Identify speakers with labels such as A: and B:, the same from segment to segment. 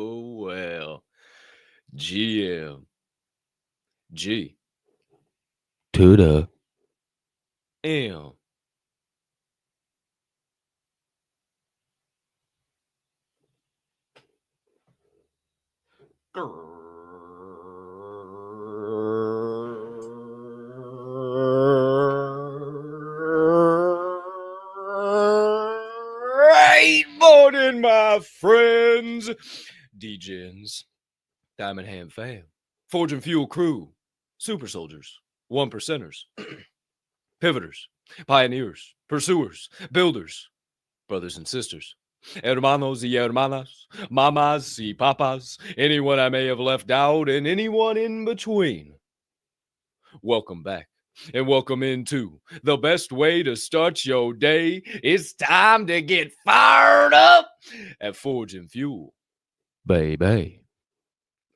A: Well, GM, G, to the M. Great morning, my friends, DJs, Diamond Ham fam, Forge and Fuel crew, super soldiers, one percenters, pivoters, pioneers, pursuers, builders, brothers and sisters, hermanos y hermanas, mamas y papas, anyone I may have left out, and anyone in between. Welcome back. And welcome into the best way to start your day. It's time to get fired up at Forge and Fuel, baby.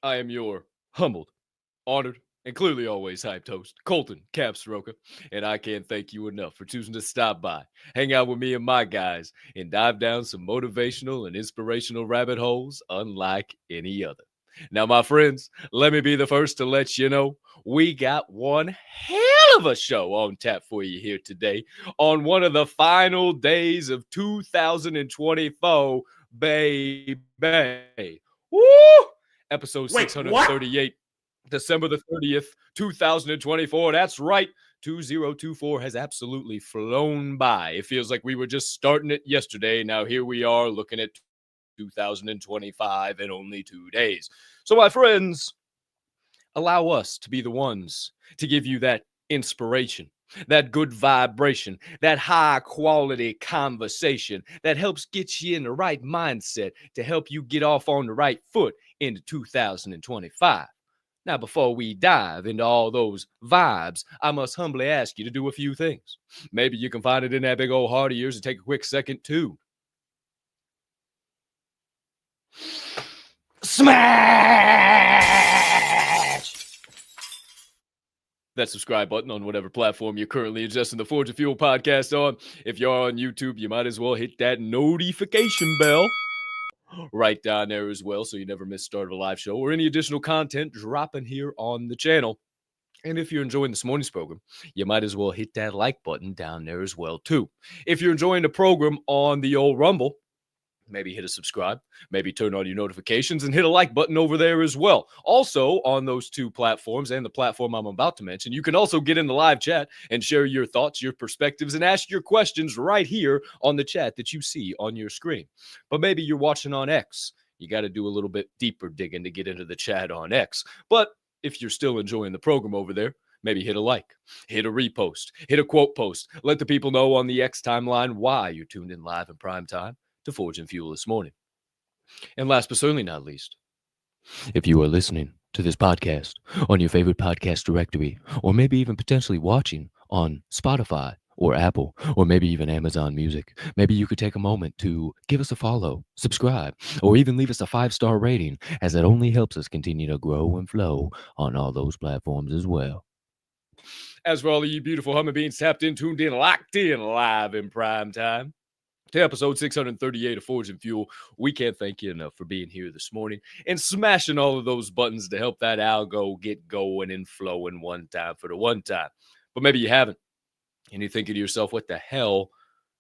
A: I am your humbled, honored, and clearly always hyped host, Colton Caps Roca, and I can't thank you enough for choosing to stop by, hang out with me and my guys, and dive down some motivational and inspirational rabbit holes unlike any other. Now, my friends, let me be the first to let you know we got one hell of a show on tap for you here today on one of the final days of 2024, baby. Woo! Episode 638, December the 30th, 2024. That's right. 2024 has absolutely flown by. It feels like we were just starting it yesterday. Now here we are looking at 2025 in only 2 days. So, my friends, allow us to be the ones to give you that inspiration, that good vibration, that high quality conversation that helps get you in the right mindset to help you get off on the right foot into 2025. Now, before we dive into all those vibes, I must humbly ask you to do a few things. Maybe you can find it in that big old heart of yours and take a quick second to smash that subscribe button on whatever platform you're currently adjusting the Forge of Fuel podcast on. If you're on YouTube, you might as well hit that notification bell right down there as well, so you never miss the start of a live show or any additional content dropping here on the channel. And if you're enjoying this morning's program, you might as well hit that like button down there as well, too. If you're enjoying the program on the old Rumble, maybe hit a subscribe, maybe turn on your notifications and hit a like button over there as well. Also, on those two platforms and the platform I'm about to mention, you can also get in the live chat and share your thoughts, your perspectives, and ask your questions right here on the chat that you see on your screen. But maybe you're watching on X. You got to do a little bit deeper digging to get into the chat on X. But if you're still enjoying the program over there, maybe hit a like, hit a repost, hit a quote post. Let the people know on the X timeline why you're tuned in live in prime time to Forge and Fuel this morning. And last but certainly not least, if you are listening to this podcast on your favorite podcast directory, or maybe even potentially watching on Spotify or Apple, or maybe even Amazon Music, maybe you could take a moment to give us a follow, subscribe, or even leave us a 5-star rating, as it only helps us continue to grow and flow on all those platforms as well. As for all of you beautiful humming beings tapped in, tuned in, locked in, live in prime time to episode 638 of Forge and Fuel, we can't thank you enough for being here this morning and smashing all of those buttons to help that algo get going and flowing one time for the one time. But maybe you haven't, and you're thinking to yourself, what the hell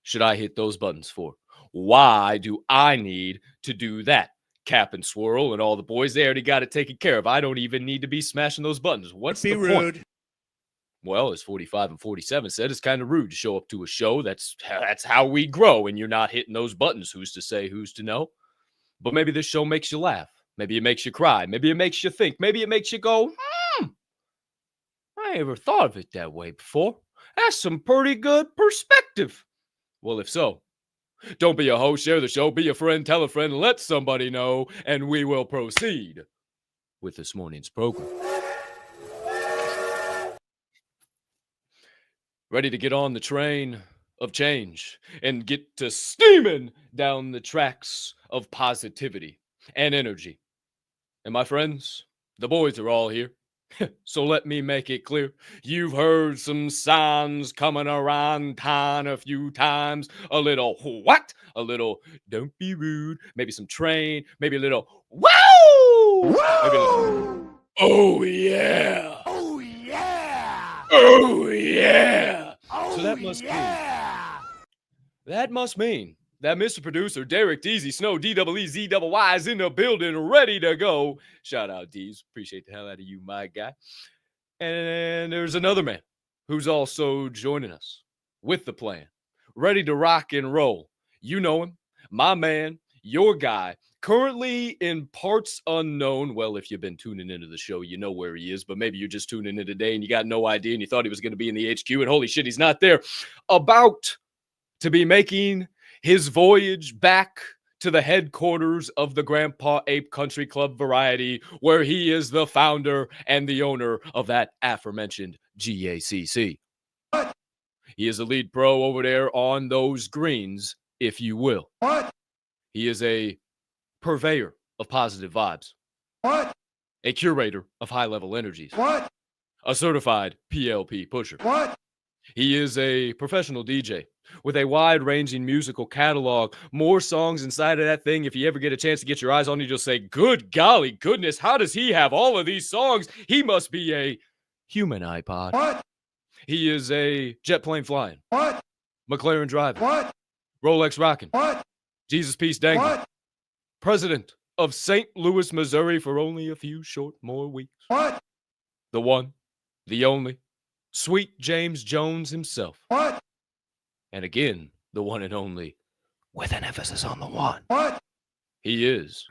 A: should I hit those buttons for? Why do I need to do that? Cap and Swirl and all the boys, they already got it taken care of. I don't even need to be smashing those buttons. What's the point? Well, as 45 and 47 said, it's kind of rude to show up to a show. That's how we grow, and you're not hitting those buttons. Who's to say, who's to know? But maybe this show makes you laugh. Maybe it makes you cry. Maybe it makes you think. Maybe it makes you go, I never thought of it that way before. That's some pretty good perspective. Well, if so, don't be a host, share the show, be a friend, tell a friend, let somebody know, and we will proceed with this morning's program. Ready to get on the train of change and get to steaming down the tracks of positivity and energy. And my friends, the boys are all here. So let me make it clear. You've heard some sounds coming around town a few times. A little what? A little don't be rude. Maybe some train. Maybe a little wow. Maybe a little, oh yeah. Oh yeah. Oh yeah. Oh, so that must mean that Mr. Producer Derek Deezy Snow DEEZYY is in the building, ready to go. Shout out Deez, appreciate the hell out of you, my guy. And there's another man who's also joining us with the plan, ready to rock and roll. You know him, my man, your guy, currently in parts unknown. Well, if you've been tuning into the show, you know where he is, but maybe you're just tuning in today and you got no idea and you thought he was going to be in the HQ, and holy shit, he's not there. About to be making his voyage back to the headquarters of the Grandpa Ape Country Club Variety, where he is the founder and the owner of that aforementioned GACC. What? He is a lead pro over there on those greens, if you will. What? He is a purveyor of positive vibes. What? A curator of high-level energies. What? A certified PLP pusher. What? He is a professional DJ with a wide-ranging musical catalog. More songs inside of that thing. If you ever get a chance to get your eyes on it, you'll say, good golly goodness, how does he have all of these songs? He must be a human iPod. What? He is a jet plane flying. What? McLaren driving. What? Rolex rocking. What? Jesus Peace dangling. What? President of St. Louis, Missouri for only a few short more weeks. What? The one, the only, Sweet James Jones himself. What? And again, the one and only, with an emphasis on the one. What? He is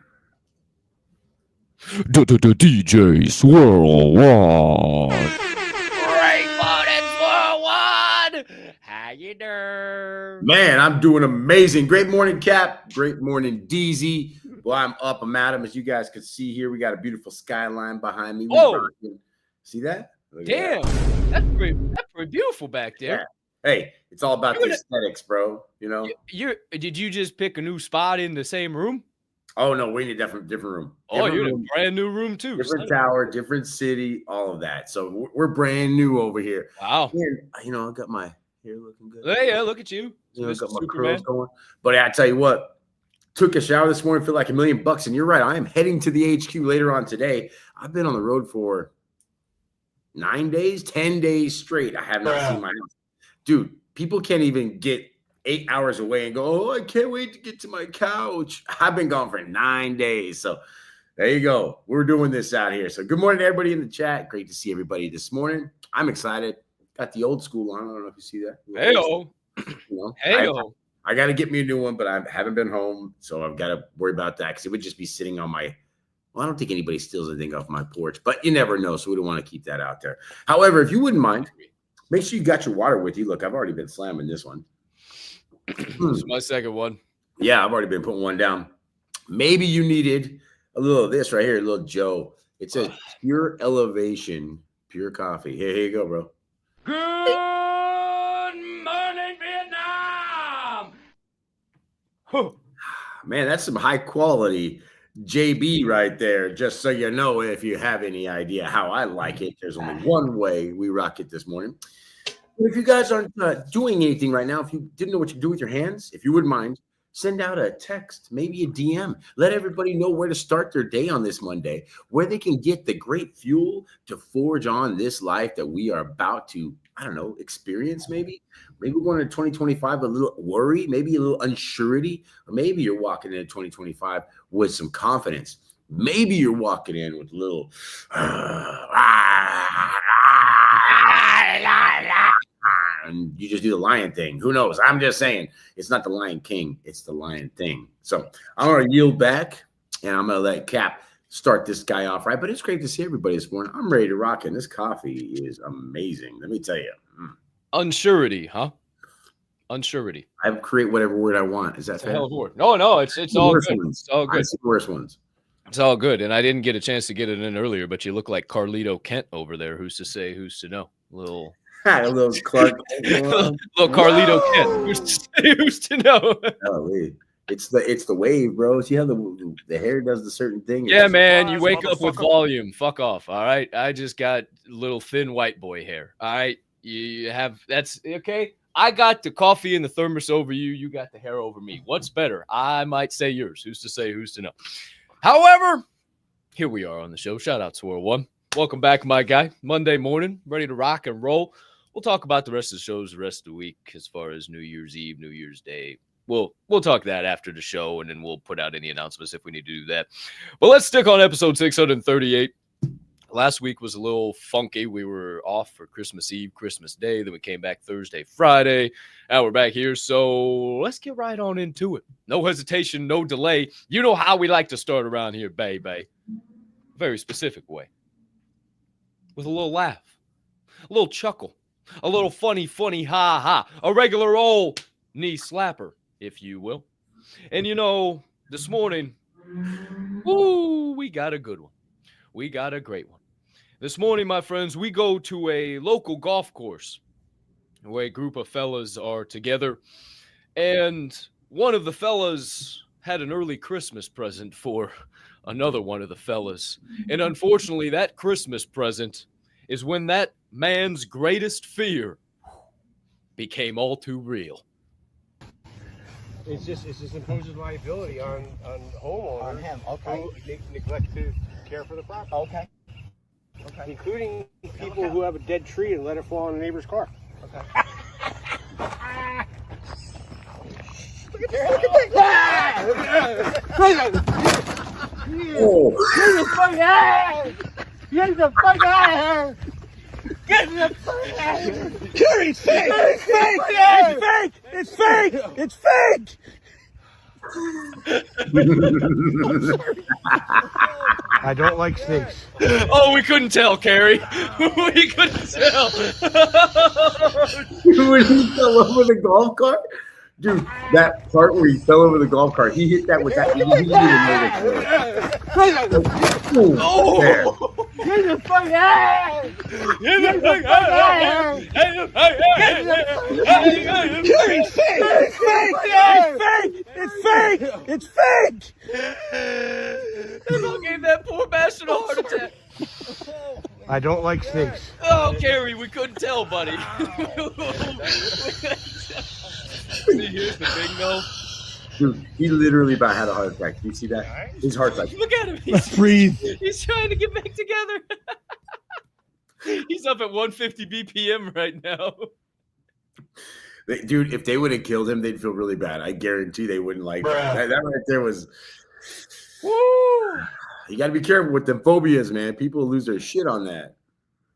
A: DJ Swirl One. Swirl One. How you doing?
B: Man, I'm doing amazing. Great morning, Cap. Great morning, Deezy. Well, I'm up. I'm at him. As you guys can see here, we got a beautiful skyline behind me.
A: Oh,
B: see that?
A: Damn, that's pretty beautiful back there.
B: Yeah. Hey, it's all about the aesthetics, bro. You know.
A: Did you just pick a new spot in the same room?
B: Oh no, we're in a different room.
A: Oh,
B: Different
A: you're in
B: room,
A: a brand new room too.
B: different tower, different city, all of that. So we're brand new over here.
A: Wow.
B: And I got my hair looking good.
A: Hey, yeah, look at you.
B: Got my
A: Superman.
B: curls going. But I tell you what, took a shower this morning, feel like $1 million. And you're right, I am heading to the HQ later on today. I've been on the road for 9 days, 10 days straight. I have not seen my house. Dude, people can't even get 8 hours away and go, oh, I can't wait to get to my couch. I've been gone for 9 days. So there you go. We're doing this out here. So good morning to everybody in the chat. Great to see everybody this morning. I'm excited. Got the old school on. I don't know if you see that.
A: Hey-o. Hey-o.
B: I got to get me a new one, but I haven't been home. So I've got to worry about that because it would just be sitting on my – well, I don't think anybody steals anything off my porch, but you never know. So we don't want to keep that out there. However, if you wouldn't mind, make sure you got your water with you. Look, I've already been slamming this one.
A: This is my second one.
B: Yeah, I've already been putting one down. Maybe you needed a little of this right here, a little Joe. It says Pure Elevation, pure coffee. Here you go, bro.
A: Good morning, Vietnam.
B: Man, that's some high quality JB right there. Just so you know, if you have any idea how I like it, there's only one way we rock it this morning. If you guys aren't doing anything right now, if you didn't know what you do with your hands, if you wouldn't mind, send out a text, maybe a DM. Let everybody know where to start their day on this Monday, where they can get the great fuel to forge on this life that we are about to, I don't know, experience maybe. Maybe we're going into 2025 a little worry, maybe a little unsurety, or maybe you're walking into 2025 with some confidence. Maybe you're walking in with a little and you just do the lion thing. Who knows? I'm just saying it's not the Lion King, it's the lion thing. So I'm going to yield back and I'm going to let Cap start this guy off right. But it's great to see everybody this morning. I'm ready to rock, and this coffee is amazing. Let me tell you.
A: Unsurety, huh? Unsurety.
B: I create whatever word I want. Is that fair?
A: Hell of a word. No, it's all good.
B: Ones.
A: It's all good.
B: I see the worst ones.
A: It's all good. And I didn't get a chance to get it in earlier, but you look like Carlito Kent over there. Who's to say, who's to know?
B: A little Clark.
A: little Carlito Kent. Who's to say, who's to know?
B: It's the wave, bro. See how the hair does the certain thing?
A: Yeah, man. You wake up with volume. Fuck off. All right. I just got little thin white boy hair. All right. You have that's okay. I got the coffee in the thermos over you. You got the hair over me. What's better? I might say yours. Who's to say? Who's to know? However, here we are on the show. Shout out to Swirl One. Welcome back, my guy. Monday morning, ready to rock and roll. We'll talk about the rest of the shows the rest of the week as far as New Year's Eve, New Year's Day. We'll talk that after the show, and then we'll put out any announcements if we need to do that. But let's stick on episode 638. Last week was a little funky. We were off for Christmas Eve, Christmas Day. Then we came back Thursday, Friday. Now we're back here. So let's get right on into it. No hesitation, no delay. You know how we like to start around here, baby. Very specific way. With a little laugh, a little chuckle, a little funny, ha-ha. A regular old knee slapper, if you will. And you know, this morning, we got a good one. We got a great one. This morning, my friends, we go to a local golf course where a group of fellas are together. And one of the fellas had an early Christmas present for another one of the fellas. And unfortunately, that Christmas present is when that man's greatest fear became all too real.
C: It's just imposes liability on homeowners
D: on him. Okay.
C: who neglect to care for the property.
D: Okay.
C: Including people who have a dead tree and let it fall on a neighbor's car.
D: Okay.
C: Look at that!
B: Oh.
C: Get the fuck out! Get the fuck out! Get the fuck out! Jerry, it's fake! It's fake! It's fake! It's fake! I don't like snakes.
A: Oh, we couldn't tell, Carrie. We couldn't tell.
B: When he fell over the golf cart? Dude, that part where he fell over the golf cart, he hit that with that. He didn't even know it.
A: Oh!
C: Get the fuck out!
A: Get the fuck out!
C: It's fake! It's fake! It's fake! It's fake!
A: They all gave that poor bastard a heart attack.
C: I don't like snakes.
A: Oh, Carrie, we couldn't tell, buddy. See, here's the thing, though.
B: Dude, he literally about had a heart attack. Do you see that? His heart's like,
A: Look at him.
C: Breathe.
A: He's trying to get back together. He's up at 150 BPM right now.
B: dude, if they would have killed him, they'd feel really bad. I guarantee they wouldn't like that. That right there was.
A: Woo!
B: You got to be careful with them phobias, man. People lose their shit on that.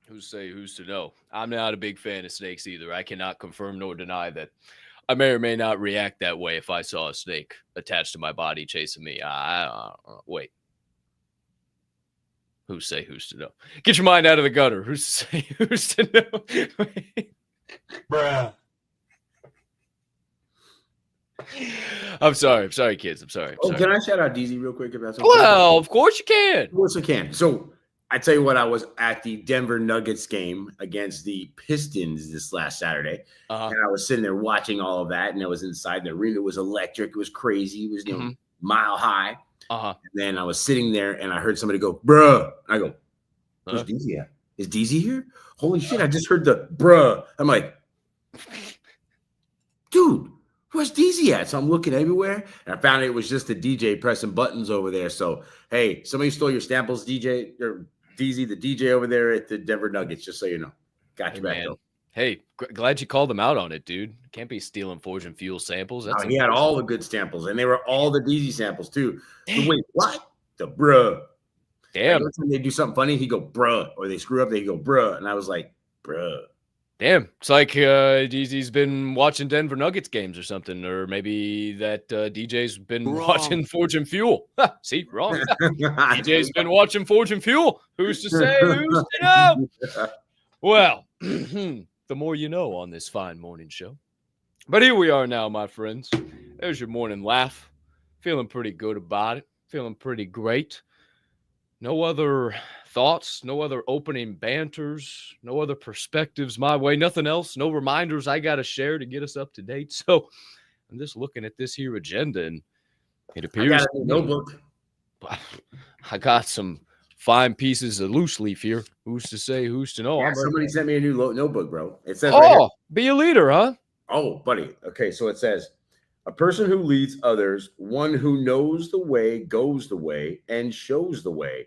A: Who's to know? I'm not a big fan of snakes either. I cannot confirm nor deny that I may or may not react that way if I saw a snake attached to my body chasing me. Wait. Who's to know? Get your mind out of the gutter. Who's to know?
C: Bruh.
A: I'm sorry, kids. I'm sorry.
B: Can I shout out DZ real quick if that's okay?
A: Well, of course you can.
B: Of course I can. So I tell you what, I was at the Denver Nuggets game against the Pistons this last Saturday, and I was sitting there watching all of that, and I was inside the arena. It was electric. It was crazy. It was mile high. And then I was sitting there, and I heard somebody go, "Bruh." I go, "Where's DZ at? Is DZ here? Holy shit! I just heard the bruh." I'm like, dude. Where's DZ at? So I'm looking everywhere, and I found it was just the DJ pressing buttons over there. So, hey, somebody stole your samples, DJ, or DZ, the DJ over there at the Denver Nuggets, just so you know. Got you back, though.
A: Hey, glad you called them out on it, dude. Can't be stealing Forge and Fuel samples.
B: He had all the good samples, and they were all the DZ samples, too. So wait, what? The bruh.
A: Damn.
B: Like, they do something funny, he go, bruh. Or they screw up, they go, bruh. And I was like, bruh.
A: Damn, it's like DZ's been watching Denver Nuggets games or something, or maybe that DJ's been watching Forge and Fuel. See, wrong. DJ's been watching Forge and Fuel. Who's to say? Who's to know? Well, the more you know on this fine morning show. But here we are now, my friends. There's your morning laugh. Feeling pretty good about it. Feeling pretty great. No other thoughts, no other opening banters, no other perspectives my way, nothing else, no reminders I got to share to get us up to date. So I'm just looking at this here agenda, and it appears
B: I got a notebook.
A: I got some fine pieces of loose leaf here. Who's to say, who's to know?
B: Yeah, somebody sent me a new notebook, bro. It says right here.
A: Be a leader, huh?
B: Oh, buddy. Okay, so it says, a person who leads others, one who knows the way, goes the way, and shows the way.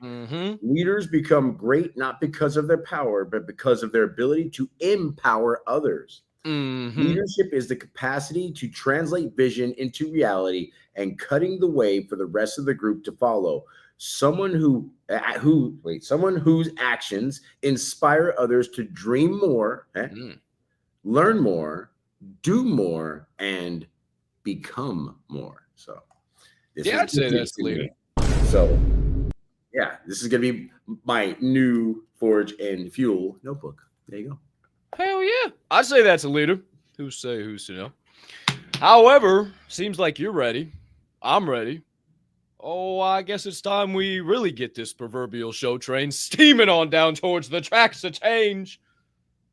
B: Leaders become great not because of their power, but because of their ability to empower others. Leadership is the capacity to translate vision into reality and cutting the way for the rest of the group to follow. Someone whose actions inspire others to dream more, learn more, do more, and become more. So
A: I'd say that's the leader.
B: So yeah, this is gonna be my new Forge and Fuel notebook. There you go.
A: Hell yeah, I'd say that's a leader. Who's to know? However, seems like you're ready. I'm ready. Oh, I guess it's time we really get this proverbial show train steaming on down towards the tracks of change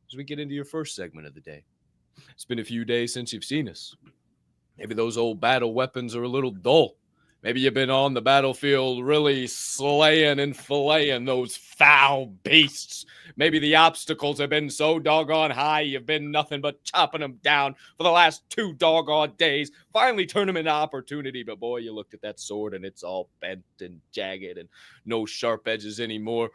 A: as we get into your first segment of the day. It's been a few days since you've seen us. Maybe those old battle weapons are a little dull. Maybe you've been on the battlefield really slaying and filleting those foul beasts. Maybe the obstacles have been so doggone high, you've been nothing but chopping them down for the last 2 doggone days. Finally turn them into opportunity, but boy, you looked at that sword and it's all bent and jagged and no sharp edges anymore.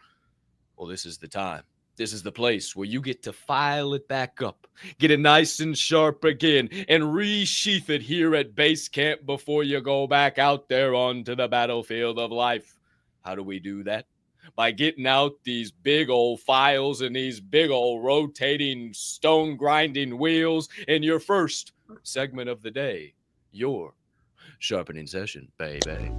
A: Well, this is the time. This is the place where you get to file it back up, get it nice and sharp again, and resheath it here at base camp before you go back out there onto the battlefield of life. How do we do that? By getting out these big old files and these big old rotating stone grinding wheels in your first segment of the day, your sharpening session, baby.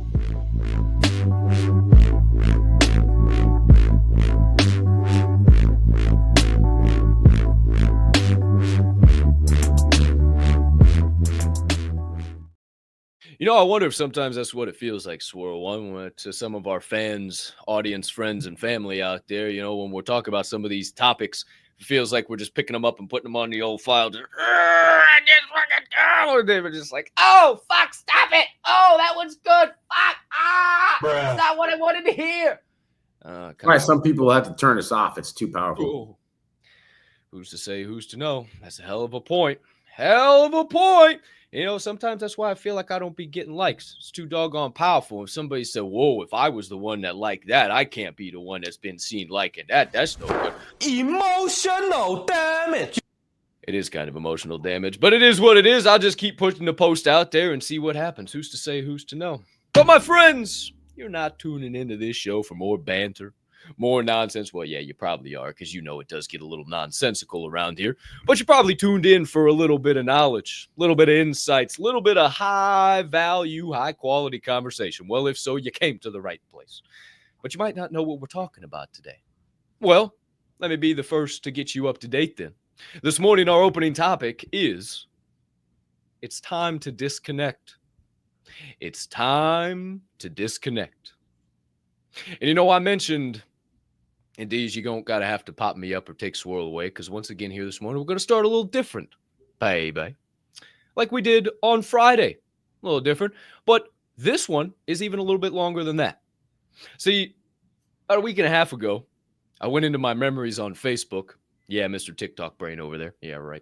A: You know, I wonder if sometimes that's what it feels like, Swirl One, to some of our fans, audience, friends, and family out there. You know, when we're talking about some of these topics, it feels like we're just picking them up and putting them on the old file. Just, I just fucking go. Or they were just like, oh, fuck, stop it. Oh, that one's good. Fuck. That's not what I wanted to hear.
B: Why some people have to turn us off. It's too powerful.
A: Ooh. Who's to say, who's to know? That's a hell of a point. Hell of a point. You know, sometimes that's why I feel like I don't be getting likes. It's too doggone powerful. If somebody said, whoa, if I was the one that liked that, I can't be the one that's been seen liking that. That's no good.
C: Emotional damage.
A: It is kind of emotional damage, but it is what it is. I'll just keep pushing the post out there and see what happens. Who's to say, who's to know? But my friends, you're not tuning into this show for more banter, more nonsense. Well, yeah, you probably are, because you know it does get a little nonsensical around here. But you probably tuned in for a little bit of knowledge, a little bit of insights, a little bit of high-value, high-quality conversation. Well, if so, you came to the right place. But you might not know what we're talking about today. Well, let me be the first to get you up to date then. This morning, our opening topic is, it's time to disconnect. It's time to disconnect. And you know, I mentioned, indeed, you don't gotta have to pop me up or take Swirl away, because once again here this morning, we're going to start a little different, baby. Like we did on Friday. A little different. But this one is even a little bit longer than that. See, about a week and a half ago, I went into my memories on Facebook. Yeah, Mr. TikTok brain over there. Yeah, right.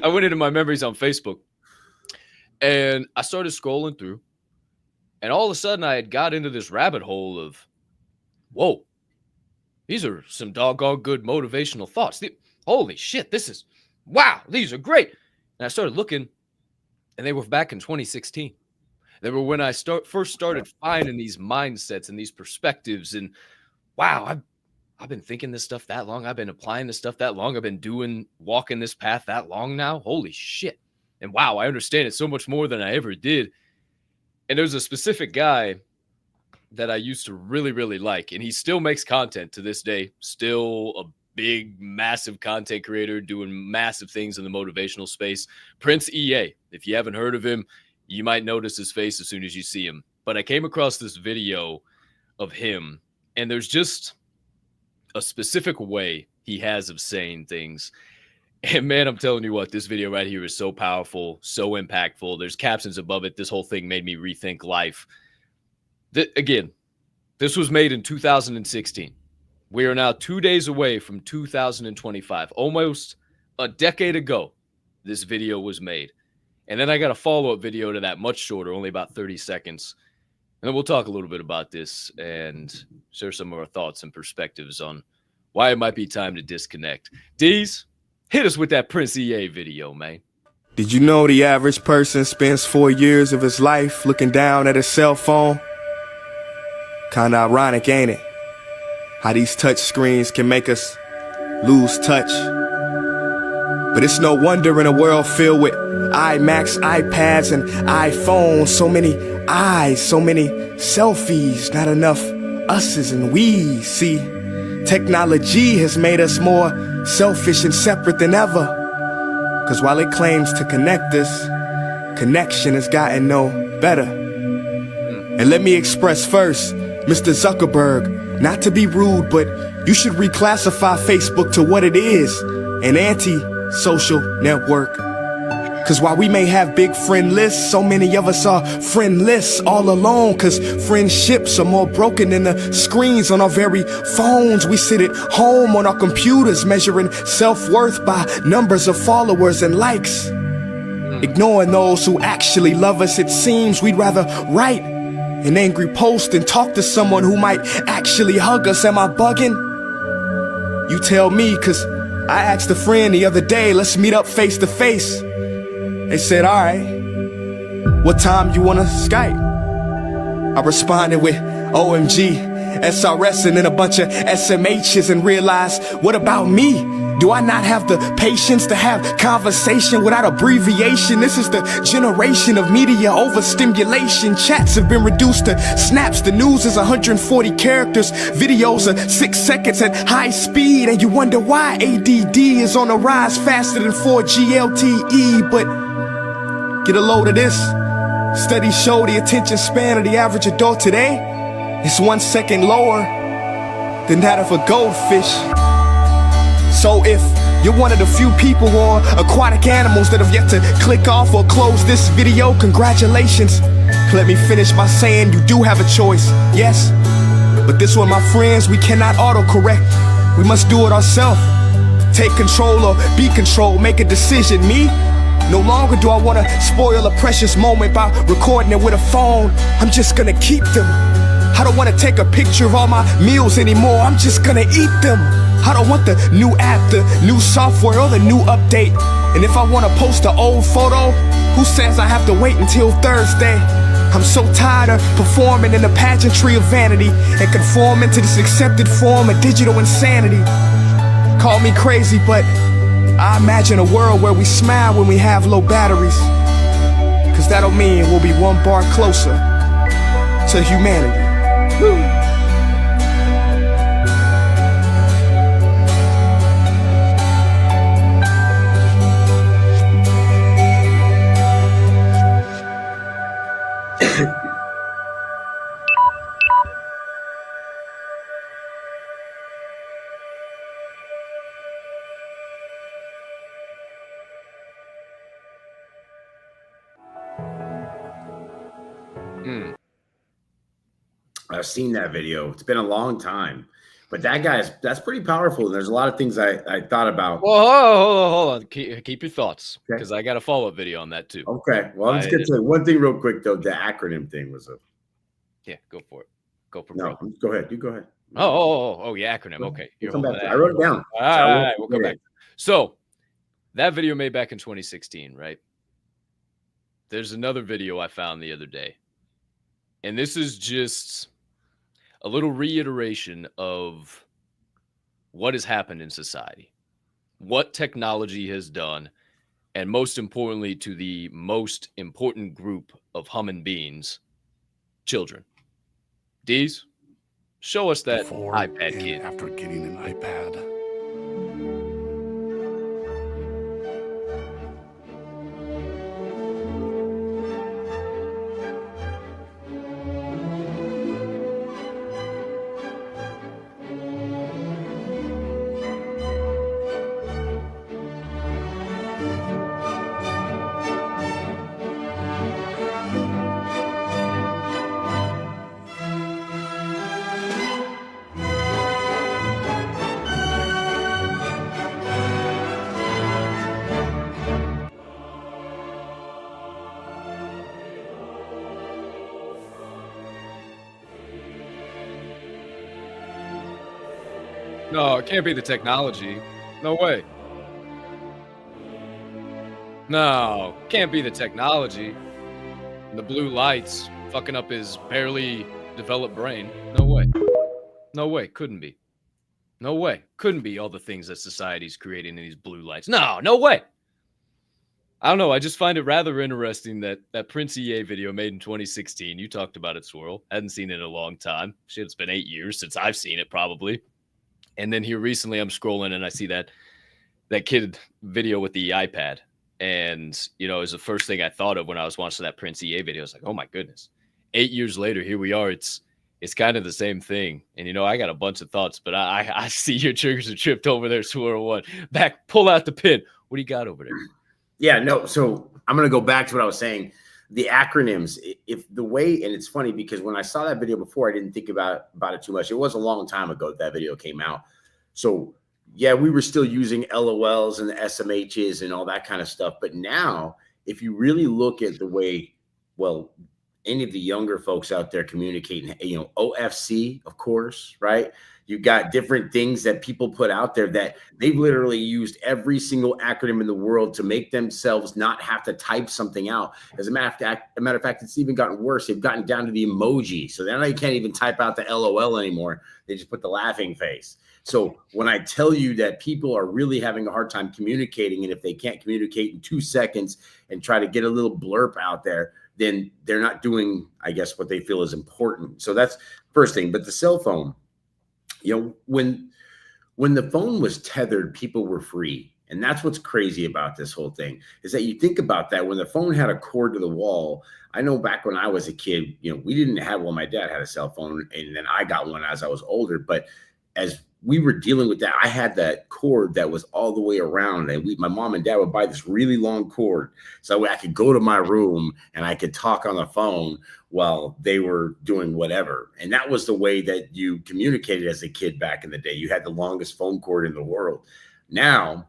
A: I went into my memories on Facebook, and I started scrolling through, and all of a sudden I had got into this rabbit hole of, whoa, these are some doggone good motivational thoughts. Holy shit, wow, these are great. And I started looking, and they were back in 2016. They were when I first started finding these mindsets and these perspectives, and wow, I've been thinking this stuff that long. I've been applying this stuff that long. I've been walking this path that long now. Holy shit. And wow, I understand it so much more than I ever did. And there's a specific guy that I used to really, really like, and he still makes content to this day. Still a big, massive content creator doing massive things in the motivational space. Prince EA. If you haven't heard of him, you might notice his face as soon as you see him. But I came across this video of him, and there's just a specific way he has of saying things. And man, I'm telling you what, this video right here is so powerful, so impactful. There's captions above it. This whole thing made me rethink life. Again, this was made in 2016. We are now 2 days away from 2025. Almost a decade ago, this video was made. And then I got a follow-up video to that, much shorter, only about 30 seconds. And then we'll talk a little bit about this and share some of our thoughts and perspectives on why it might be time to disconnect. Deez, hit us with that Prince EA video, man.
D: Did you know the average person spends 4 years of his life looking down at his cell phone? Kinda ironic, ain't it? How these touch screens can make us lose touch. But it's no wonder in a world filled with iMacs, iPads, and iPhones. So many eyes, so many selfies, not enough us's and we's. See, technology has made us more selfish and separate than ever. Cause while it claims to connect us, connection has gotten no better. And let me express first, Mr. Zuckerberg, not to be rude, but you should reclassify Facebook to what it is, an anti-social network. Cause while we may have big friend lists, so many of us are friendless all alone. Cause friendships are more broken than the screens on our very phones. We sit at home on our computers measuring self-worth by numbers of followers and likes. Ignoring those who actually love us, it seems we'd rather write an angry post and talk to someone who might actually hug us. Am I bugging? You tell me, cause I asked a friend the other day, let's meet up face to face. They said, alright, what time you wanna Skype? I responded with OMG, SRS, and then a bunch of SMHs, and realized, what about me? Do I not have the patience to have conversation without abbreviation? This is the generation of media overstimulation. Chats have been reduced to snaps. The news is 140 characters. Videos are 6 seconds at high speed. And you wonder why ADD is on the rise faster than 4G LTE. But Get a load of this. Studies show the attention span of the average adult today is 1 second lower than that of a goldfish. So if you're one of the few people or aquatic animals that have yet to click off or close this video, congratulations. Let me finish by saying you do have a choice, yes. But this one, my friends, we cannot autocorrect. We must do it ourselves. Take control or be controlled, make a decision. Me, no longer do I want to spoil a precious moment by recording it with a phone. I'm just gonna keep them. I don't want to take a picture of all my meals anymore. I'm just gonna eat them. I don't want the new app, the new software, or the new update. And if I want to post an old photo, who says I have to wait until Thursday? I'm so tired of performing in the pageantry of vanity and conforming to this accepted form of digital insanity. Call me crazy, but I imagine a world where we smile when we have low batteries. Cause that'll mean we'll be one bar closer to humanity. Woo.
B: I've seen that video. It's been a long time, but that's pretty powerful. And there's a lot of things I thought about.
A: Well, hold on. Keep your thoughts, because I got a follow-up video on that too.
B: Okay. Well, let's get to one thing real quick though. The acronym thing was
A: yeah, go for it. Go for
B: no.
A: broke.
B: Go ahead. You go ahead.
A: Oh, yeah, acronym. Okay.
B: We'll come back. I wrote it down.
A: All right, we'll come back. So that video made back in 2016, right? There's another video I found the other day, and this is just a little reiteration of what has happened in society, what technology has done, and most importantly, to the most important group of human beings, children. Deez, show us that
E: Before
A: iPad
E: and
A: kid.
E: after getting an iPad.
A: No, it can't be the technology. No way. No, can't be the technology. The blue lights fucking up his barely developed brain. No way. No way. Couldn't be. No way. Couldn't be all the things that society's creating in these blue lights. No way. I don't know. I just find it rather interesting that that Prince EA video made in 2016. You talked about it, Swirl. Hadn't seen it in a long time. Shit, it's been 8 years since I've seen it, probably. And then here recently, I'm scrolling and I see that kid video with the iPad. And, you know, it was the first thing I thought of when I was watching that Prince EA video. I was like, oh my goodness. 8 years later, here we are. It's kind of the same thing. And, you know, I got a bunch of thoughts, but I see your triggers are tripped over there, Swirl One. Back, pull out the pin. What do you got over there?
B: Yeah, no. So I'm going to go back to what I was saying. The acronyms, if the way, and it's funny because when I saw that video before, I didn't think about it too much. It was a long time ago that video came out. So yeah, we were still using LOLs and the SMHs and all that kind of stuff. But now, if you really look at the way, well, any of the younger folks out there communicating, you know, OFC, of course, right? You got different things that people put out there that they've literally used every single acronym in the world to make themselves not have to type something out. As a matter of fact, it's even gotten worse. They've gotten down to the emoji. So now you can't even type out the LOL anymore. They just put the laughing face. So when I tell you that people are really having a hard time communicating, and if they can't communicate in 2 seconds and try to get a little blurb out there, then they're not doing, I guess, what they feel is important. So that's first thing. But the cell phone, you know, when the phone was tethered, people were free. And that's what's crazy about this whole thing is that you think about that when the phone had a cord to the wall. I know back when I was a kid, we didn't have one. My dad had a cell phone, and then I got one as I was older. But as we were dealing with that, I had that cord that was all the way around, and my mom and dad would buy this really long cord so I could go to my room and I could talk on the phone while they were doing whatever. And that was the way that you communicated as a kid back in the day. You had the longest phone cord in the world. Now,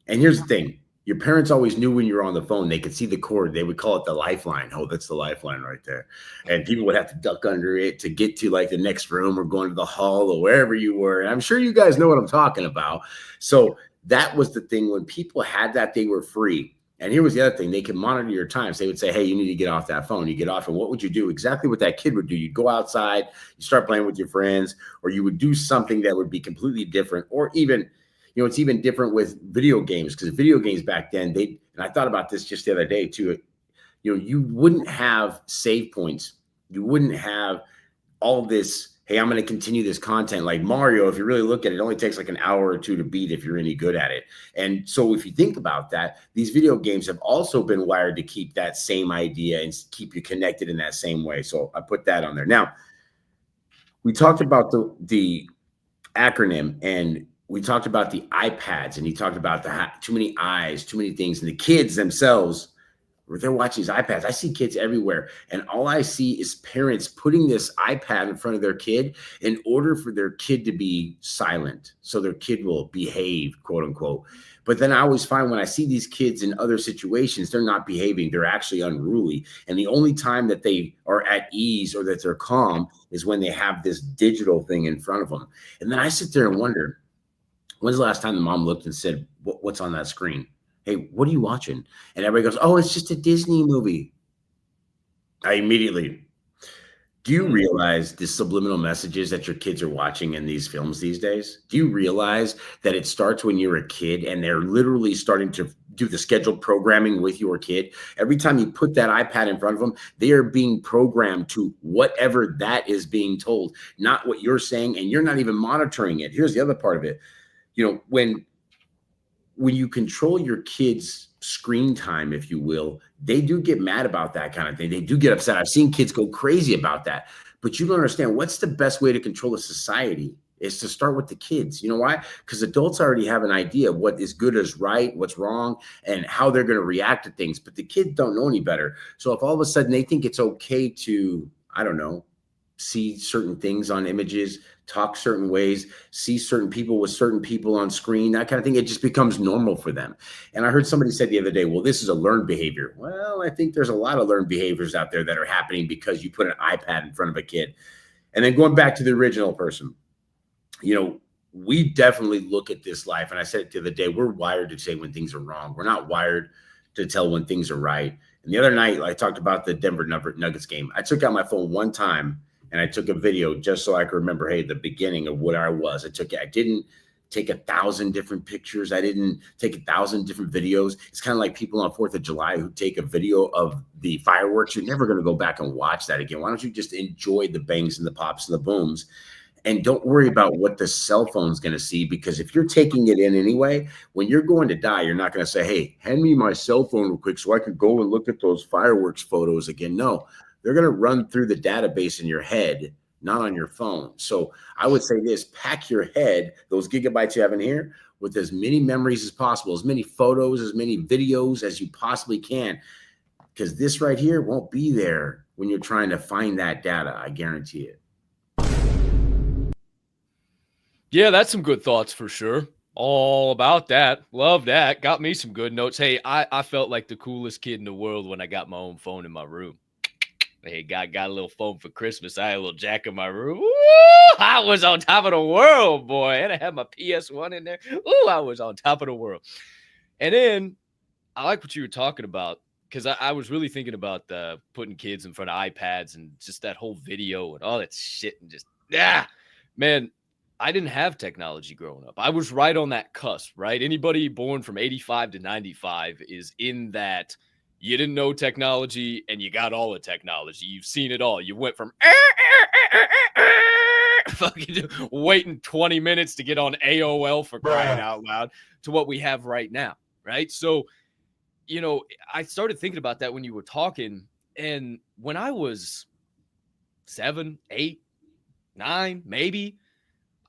B: and here's the thing. Your parents always knew when you were on the phone, they could see the cord. They would call it the lifeline. Oh, that's the lifeline right there. And people would have to duck under it to get to like the next room or going to the hall or wherever you were. And I'm sure you guys know what I'm talking about. So that was the thing. When people had that, they were free. And here was the other thing. They could monitor your time. So they would say, hey, you need to get off that phone. You get off. And what would you do? Exactly what that kid would do. You'd go outside, you start playing with your friends, or you would do something that would be completely different, or even it's even different with video games, because video games back then, and I thought about this just the other day too, you wouldn't have save points. You wouldn't have all this, hey, I'm going to continue this content. Like Mario, if you really look at it, it only takes like an hour or two to beat if you're any good at it. And so if you think about that, these video games have also been wired to keep that same idea and keep you connected in that same way. So I put that on there. Now, we talked about the acronym, and we talked about the iPads, and he talked about too many eyes, too many things. And the kids themselves, they're watching these iPads. I see kids everywhere. And all I see is parents putting this iPad in front of their kid in order for their kid to be silent, so their kid will behave, quote unquote. But then I always find when I see these kids in other situations, they're not behaving. They're actually unruly. And the only time that they are at ease or that they're calm is when they have this digital thing in front of them. And then I sit there and wonder, when's the last time the mom looked and said, what's on that screen? Hey, what are you watching? And everybody goes, oh, it's just a Disney movie. Do you realize the subliminal messages that your kids are watching in these films these days? Do you realize that it starts when you're a kid and they're literally starting to do the scheduled programming with your kid? Every time you put that iPad in front of them, they are being programmed to whatever that is being told, not what you're saying, and you're not even monitoring it. Here's the other part of it. When you control your kids' screen time, if you will, they do get mad about that kind of thing. They do get upset. I've seen kids go crazy about that. But you don't understand, what's the best way to control a society is to start with the kids. You know why? Because adults already have an idea of what is good is right, what's wrong, and how they're going to react to things. But the kids don't know any better. So if all of a sudden they think it's okay to, I don't know, see certain things on images, talk certain ways, see certain people with certain people on screen, that kind of thing, it just becomes normal for them. And I heard somebody said the other day, well, this is a learned behavior. Well, I think there's a lot of learned behaviors out there that are happening because you put an iPad in front of a kid. And then going back to the original person, we definitely look at this life. And I said it the other day, we're wired to say when things are wrong. We're not wired to tell when things are right. And the other night, I talked about the Denver Nuggets game. I took out my phone one time and I took a video just so I could remember, hey, the beginning of what I was. I didn't take 1,000 different pictures. I didn't take 1,000 different videos. It's kind of like people on 4th of July who take a video of the fireworks. You're never going to go back and watch that again. Why don't you just enjoy the bangs and the pops and the booms? And don't worry about what the cell phone's going to see, because if you're taking it in anyway, when you're going to die, you're not going to say, hey, hand me my cell phone real quick so I could go and look at those fireworks photos again. No. They're going to run through the database in your head, not on your phone. So I would say this, pack your head, those gigabytes you have in here, with as many memories as possible, as many photos, as many videos as you possibly can, because this right here won't be there when you're trying to find that data. I guarantee it.
A: Yeah, that's some good thoughts for sure. All about that. Love that. Got me some good notes. Hey, I felt like the coolest kid in the world when I got my own phone in my room. Hey, got a little phone for Christmas. I had a little jack in my room. Ooh, I was on top of the world, boy. And I had my PS1 in there. Ooh, I was on top of the world. And then I like what you were talking about, because I was really thinking about putting kids in front of iPads and just that whole video and all that shit. And just, man, I didn't have technology growing up. I was right on that cusp, right? Anybody born from 85 to 95 is in that. You didn't know technology and you got all the technology. You've seen it all. You went from fucking waiting 20 minutes to get on AOL for crying out loud to what we have right now, right? So, you know, I started thinking about that when you were talking, and when I was 7, 8, 9, maybe,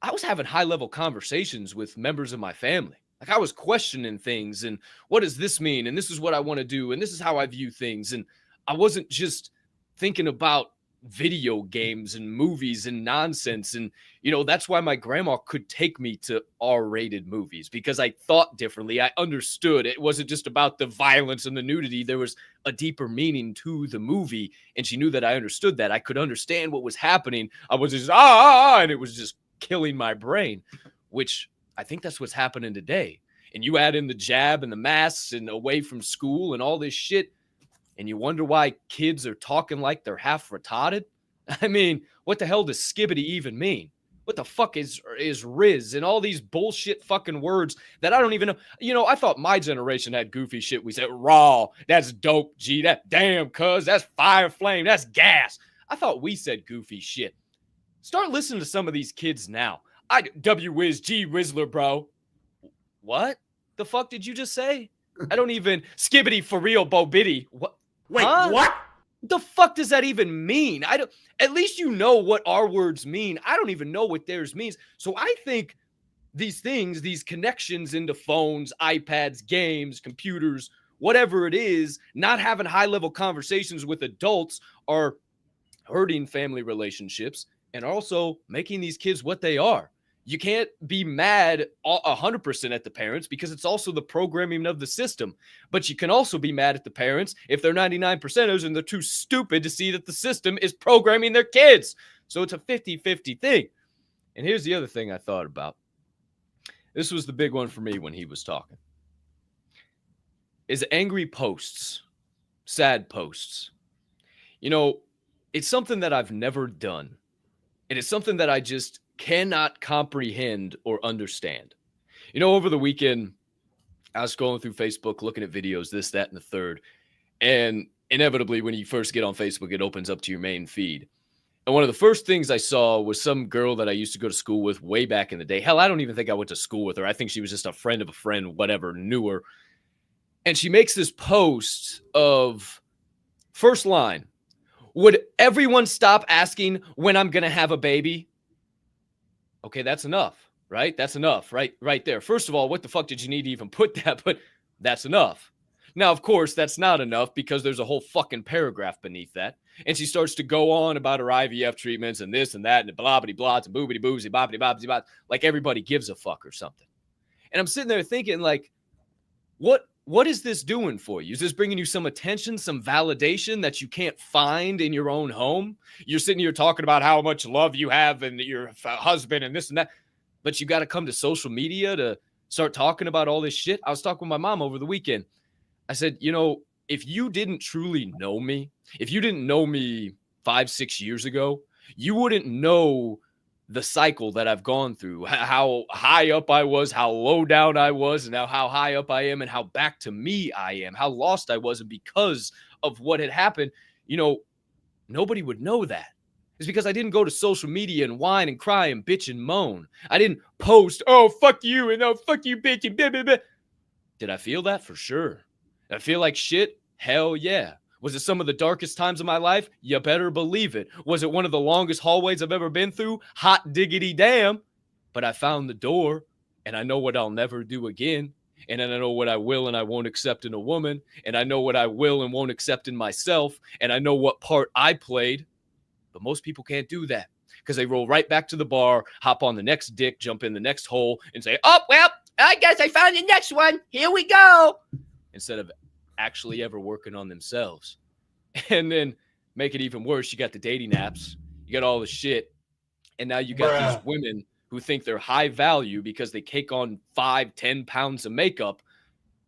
A: I was having high-level conversations with members of my family. Like, I was questioning things, and what does this mean? And this is what I want to do, and this is how I view things. And I wasn't just thinking about video games and movies and nonsense. And, you know, that's why my grandma could take me to R-rated movies, because I thought differently. I understood it wasn't just about the violence and the nudity. There was a deeper meaning to the movie, and she knew that I understood that. I could understand what was happening. I was just, and it was just killing my brain, which I think that's what's happening today. And you add in the jab and the masks and away from school and all this shit, and you wonder why kids are talking like they're half retarded. I mean, what the hell does skibbity even mean? What the fuck is Riz and all these bullshit fucking words that I don't even know? You know, I thought my generation had goofy shit. We said raw, that's dope, G, that damn cuz, that's fire flame, that's gas. I thought we said goofy shit. Start listening to some of these kids now. W-Wiz, G-Rizzler, bro. What the fuck did you just say? I don't even, skibbity for real, Bo Biddy. What?
B: Wait, what?
A: The fuck does that even mean? I don't. At least you know what our words mean. I don't even know what theirs means. So I think these things, these connections into phones, iPads, games, computers, whatever it is, not having high-level conversations with adults are hurting family relationships and also making these kids what they are. You can't be mad 100% at the parents because it's also the programming of the system. But you can also be mad at the parents if they're 99%ers and they're too stupid to see that the system is programming their kids. So it's a 50-50 thing. And here's the other thing I thought about. This was the big one for me when he was talking. Is angry posts, sad posts. You know, it's something that I've never done. And it's something that I just cannot comprehend or understand. You know, over the weekend, I was scrolling through Facebook, looking at videos, this, that, and the third. And inevitably, when you first get on Facebook, it opens up to your main feed. And one of the first things I saw was some girl that I used to go to school with way back in the day. Hell, I don't even think I went to school with her. I think she was just a friend of a friend, whatever, knew her. And she makes this post of, first line, would everyone stop asking when I'm going to have a baby? Okay, that's enough, right? That's enough, right there. First of all, what the fuck did you need to even put that? But that's enough. Now, of course, that's not enough because there's a whole fucking paragraph beneath that. And she starts to go on about her IVF treatments and this and that and blah-bitty-blots and boobity-boobsy, boppity-boppity-bop, like everybody gives a fuck or something. And I'm sitting there thinking, like, what is this doing for you? Is this bringing you some attention, some validation that you can't find in your own home? You're sitting here talking about how much love you have and your husband and this and that, but you got to come to social media to start talking about all this shit. I was talking with my mom over the weekend. I said, you know, if you didn't truly know me, if you didn't know me 5-6 years ago, you wouldn't know the cycle that I've gone through, how high up I was, how low down I was, and now how high up I am and how back to me I am, how lost I was. And because of what had happened, you know, nobody would know that. It's because I didn't go to social media and whine and cry and bitch and moan. I didn't post, oh, fuck you, and oh, fuck you, bitch, and blah, blah, blah. Did I feel that? For sure. Did I feel like shit? Hell yeah. Was it some of the darkest times of my life? You better believe it. Was it one of the longest hallways I've ever been through? Hot diggity damn. But I found the door, and I know what I'll never do again. And I know what I will and I won't accept in a woman. And I know what I will and won't accept in myself. And I know what part I played. But most people can't do that because they roll right back to the bar, hop on the next dick, jump in the next hole, and say, oh, well, I guess I found the next one. Here we go. Instead of actually ever working on themselves. And then make it even worse, you got the dating apps, you got all the shit, and now you got these women who think they're high value because they cake on 5-10 pounds of makeup,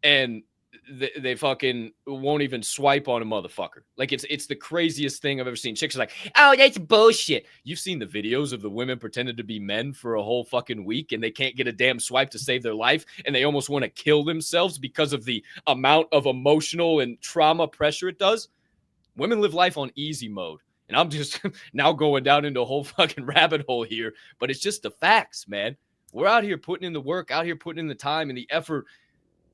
A: and they fucking won't even swipe on a motherfucker. Like it's the craziest thing I've ever seen. Chicks are like, oh, that's bullshit. You've seen the videos of the women pretending to be men for a whole fucking week and they can't get a damn swipe to save their life, and they almost want to kill themselves because of the amount of emotional and trauma pressure it does. Women live life on easy mode, And I'm just now going down into a whole fucking rabbit hole here, but it's just the facts, man. We're out here putting in the work, out here putting in the time and the effort.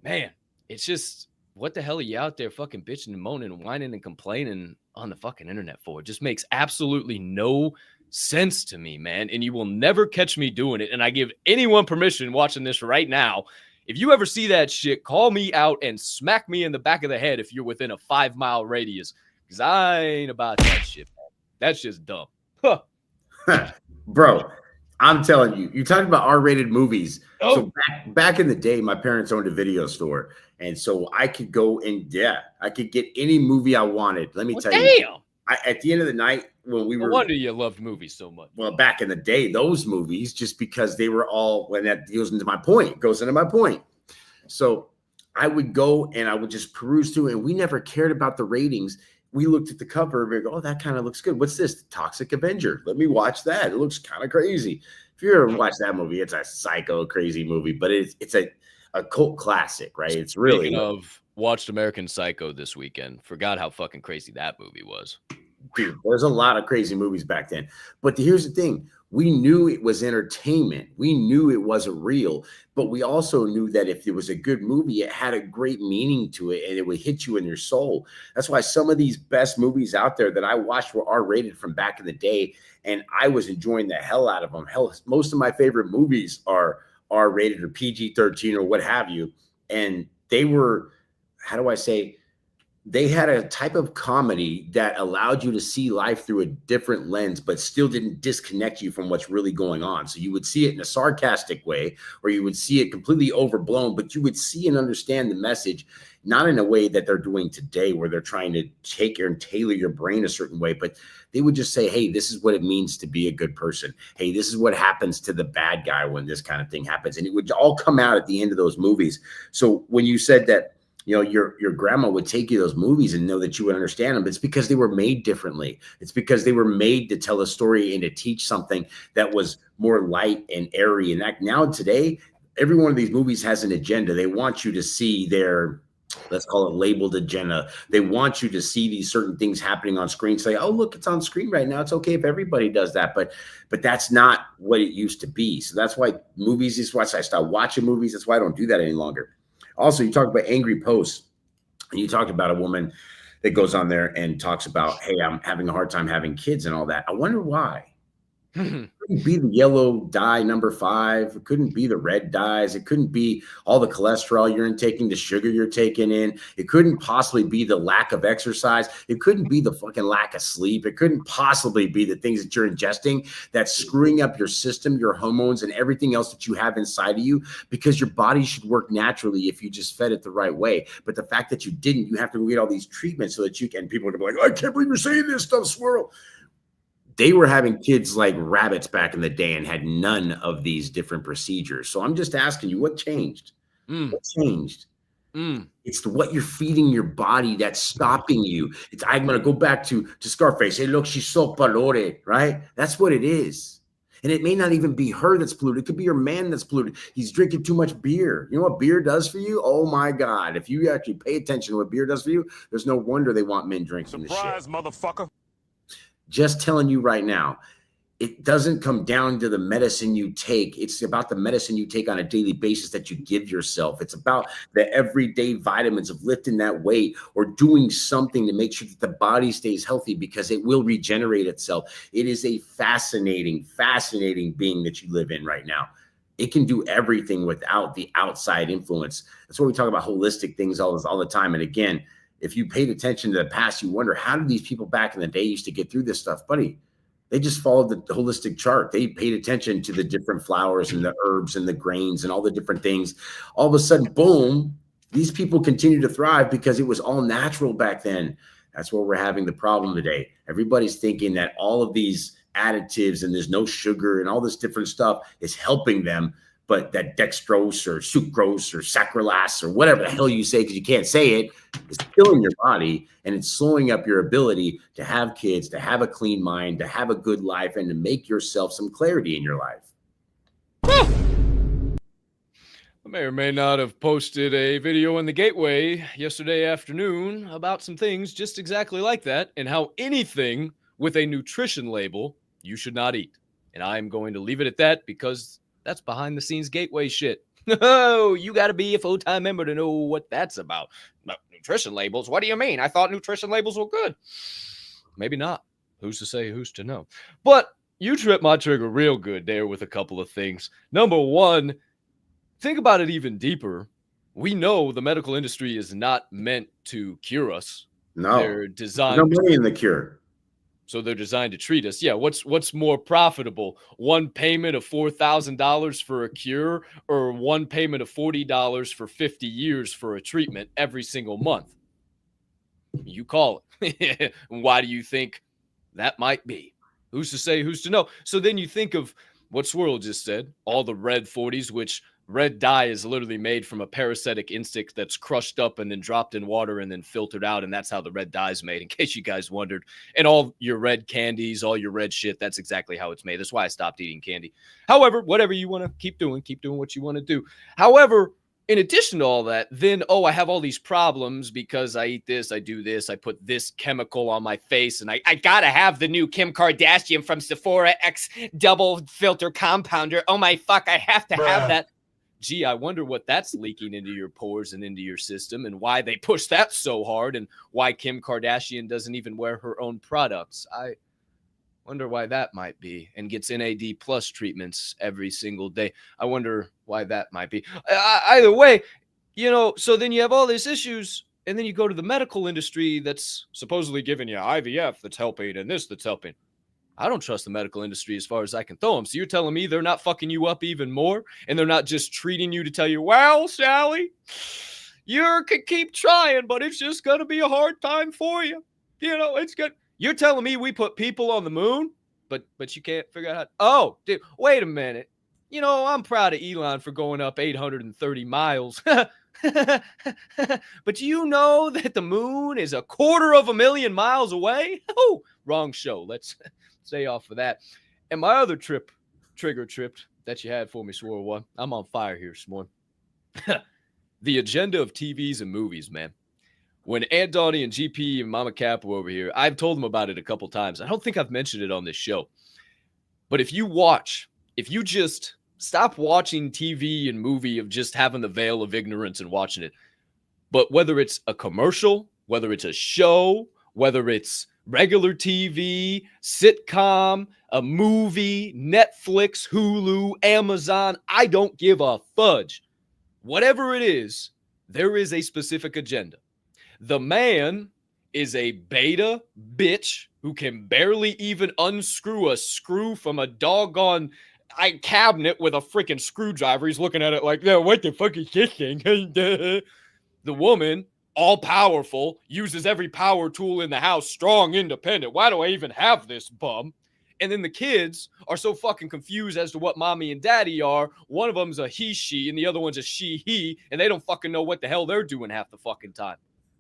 A: Man, it's just, what the hell are you out there fucking bitching and moaning and whining and complaining on the fucking internet for? It just makes absolutely no sense to me, man. And you will never catch me doing it. And I give anyone permission watching this right now. If you ever see that shit, call me out and smack me in the back of the head if you're within a 5-mile radius. Because I ain't about that shit, man. That's just dumb. Huh.
B: Bro, I'm telling you, you're talking about R-rated movies.
A: Oh.
B: So back in the day, my parents owned a video store. And so I could go and, I could get any movie I wanted. Let me tell you. At the end of the night, when we were.
A: No wonder you loved movies so much.
B: Well, back in the day, those movies, just because they were all, when that goes into my point. So I would go and I would just peruse through, and we never cared about the ratings. We looked at the cover and we go, oh, that kind of looks good. What's this? Toxic Avenger. Let me watch that. It looks kind of crazy. If you ever watch that movie, it's a psycho crazy movie, but it's a cult classic, right? It's really.
A: Speaking of, watched American Psycho this weekend. Forgot how fucking crazy that movie was.
B: Dude, there's a lot of crazy movies back then. But here's the thing. We knew it was entertainment. We knew it wasn't real. But we also knew that if it was a good movie, it had a great meaning to it and it would hit you in your soul. That's why some of these best movies out there that I watched were R-rated from back in the day. And I was enjoying the hell out of them. Hell, most of my favorite movies are R-rated or PG-13 or what have you. And they were, how do I say, they had a type of comedy that allowed you to see life through a different lens, but still didn't disconnect you from what's really going on. So you would see it in a sarcastic way, or you would see it completely overblown, but you would see and understand the message, not in a way that they're doing today, where they're trying to take and tailor your brain a certain way, but they would just say, hey, this is what it means to be a good person. Hey, this is what happens to the bad guy when this kind of thing happens. And it would all come out at the end of those movies. So when you said that, you know, your grandma would take you those movies and know that you would understand them, it's because they were made differently. It's because they were made to tell a story and to teach something that was more light and airy. And that now today, every one of these movies has an agenda. They want you to see their, let's call it labeled agenda. They want you to see these certain things happening on screen. Say, oh, look, it's on screen right now. It's okay if everybody does that. But that's not what it used to be. So that's why movies is why I stopped watching movies. That's why I don't do that any longer. Also, you talk about angry posts, and you talked about a woman that goes on there and talks about, hey, I'm having a hard time having kids and all that. I wonder why. It couldn't be the yellow dye number 5. It couldn't be the red dyes. It couldn't be all the cholesterol you're intaking, the sugar you're taking in. It couldn't possibly be the lack of exercise. It couldn't be the fucking lack of sleep. It couldn't possibly be the things that you're ingesting that's screwing up your system, your hormones, and everything else that you have inside of you, because your body should work naturally if you just fed it the right way. But the fact that you didn't, you have to go get all these treatments so that you can, people are going to be like, oh, I can't believe you're saying this stuff, Swirl. They were having kids like rabbits back in the day and had none of these different procedures. So I'm just asking you, what changed? What changed? It's what you're feeding your body that's stopping you. I'm going to go back to Scarface. Hey, look, she's so polluted, right? That's what it is. And it may not even be her that's polluted. It could be your man that's polluted. He's drinking too much beer. You know what beer does for you? Oh, my God. If you actually pay attention to what beer does for you, there's no wonder they want men drinking this shit.
E: Surprise, motherfucker.
B: Just telling you right now, it doesn't come down to the medicine you take. It's about the medicine you take on a daily basis that you give yourself. It's about the everyday vitamins of lifting that weight or doing something to make sure that the body stays healthy, because it will regenerate itself. It is a fascinating, fascinating being that you live in right now. It can do everything without the outside influence. That's why we talk about holistic things all the time. And again, if you paid attention to the past, you wonder, how did these people back in the day used to get through this stuff? Buddy, they just followed the holistic chart. They paid attention to the different flowers and the herbs and the grains and all the different things. All of a sudden, boom, these people continue to thrive because it was all natural back then. That's where we're having the problem today. Everybody's thinking that all of these additives and there's no sugar and all this different stuff is helping them. But that dextrose or sucrose or sacralase or whatever the hell you say, because you can't say it, is killing your body, and it's slowing up your ability to have kids, to have a clean mind, to have a good life, and to make yourself some clarity in your life.
A: I may or may not have posted a video in the Gateway yesterday afternoon about some things just exactly like that, and how anything with a nutrition label you should not eat. And I'm going to leave it at that because that's behind the scenes gateway shit. Oh, you got to be a full-time member to know what that's about. Nutrition labels? What do you mean? I thought nutrition labels were good. Maybe not. Who's to say, who's to know? But you tripped my trigger real good there with a couple of things. Number one, think about it even deeper. We know the medical industry is not meant to cure us.
B: No.
A: They're designed.
B: There's no money in the cure.
A: So they're designed to treat us. Yeah, what's more profitable? One payment of $4,000 for a cure or one payment of $40 for 50 years for a treatment every single month? You call it. Why do you think that might be? Who's to say, who's to know? So then you think of what Swirl just said, all the red 40s, which red dye is literally made from a parasitic insect that's crushed up and then dropped in water and then filtered out. And that's how the red dye is made, in case you guys wondered. And all your red candies, all your red shit, that's exactly how it's made. That's why I stopped eating candy. However, whatever you want to keep doing what you want to do. However, in addition to all that, then, I have all these problems because I eat this, I do this, I put this chemical on my face, and I gotta have the new Kim Kardashian from Sephora X double filter compounder. Oh my fuck, I have to have that. Gee, I wonder what that's leaking into your pores and into your system and why they push that so hard and why Kim Kardashian doesn't even wear her own products. I wonder why that might be, and gets NAD plus treatments every single day. I wonder why that might be. Either way, so then you have all these issues, and then you go to the medical industry that's supposedly giving you IVF that's helping and this that's helping. I don't trust the medical industry as far as I can throw them. So you're telling me they're not fucking you up even more? And they're not just treating you to tell you, well, Sally, you could keep trying, but it's just going to be a hard time for you. It's good. You're telling me we put people on the moon, but you can't figure out how. Oh, dude, wait a minute. I'm proud of Elon for going up 830 miles. But do you know that the moon is 250,000 miles away? Oh, wrong show. Let's stay off of that. And my other trigger that you had for me, Swirl One. I'm on fire here this morning. The agenda of TVs and movies, man. When Aunt Donnie and GP and Mama Cap were over here, I've told them about it a couple times. I don't think I've mentioned it on this show. But if you just stop watching TV and movie of just having the veil of ignorance and watching it, but whether it's a commercial, whether it's a show, whether it's regular TV, sitcom, a movie, Netflix, Hulu, Amazon, I don't give a fudge. Whatever it is, there is a specific agenda. The man is a beta bitch who can barely even unscrew a screw from a doggone cabinet with a freaking screwdriver. He's looking at it like, no, what the fuck is this thing? The woman, all powerful, uses every power tool in the house, strong, independent. Why do I even have this bum? And then the kids are so fucking confused as to what mommy and daddy are. One of them's a he, she, and the other one's a she, he, and they don't fucking know what the hell they're doing half the fucking time.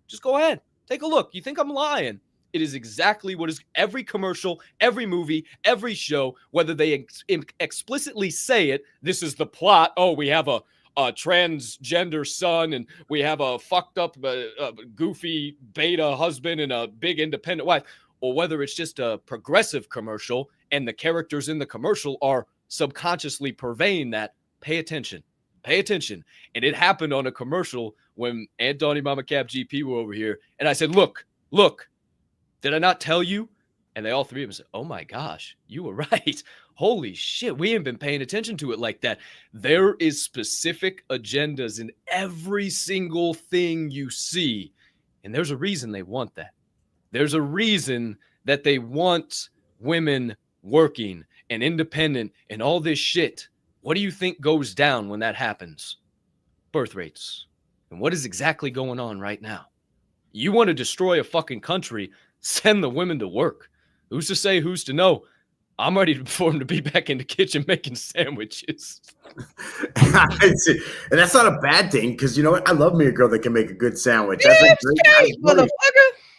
A: Just go ahead. Take a look. You think I'm lying? It is exactly what is every commercial, every movie, every show, whether they explicitly say it, this is the plot. Oh, we have a transgender son and we have a fucked up, goofy beta husband and a big independent wife. Or whether it's just a progressive commercial and the characters in the commercial are subconsciously purveying that. Pay attention. Pay attention. And it happened on a commercial when Aunt Donnie, Mama Cap, GP were over here. And I said, look, did I not tell you? And they all three of them said, oh my gosh, you were right. Holy shit, we ain't been paying attention to it like that. There is specific agendas in every single thing you see. And there's a reason they want that. There's a reason that they want women working and independent and all this shit. What do you think goes down when that happens? Birth rates. And what is exactly going on right now? You want to destroy a fucking country, send the women to work. Who's to say, who's to know? I'm ready for them to be back in the kitchen making sandwiches.
B: And that's not a bad thing, because you know what? I love me a girl that can make a good sandwich. That's
A: Yeah,
B: a great
A: motherfucker.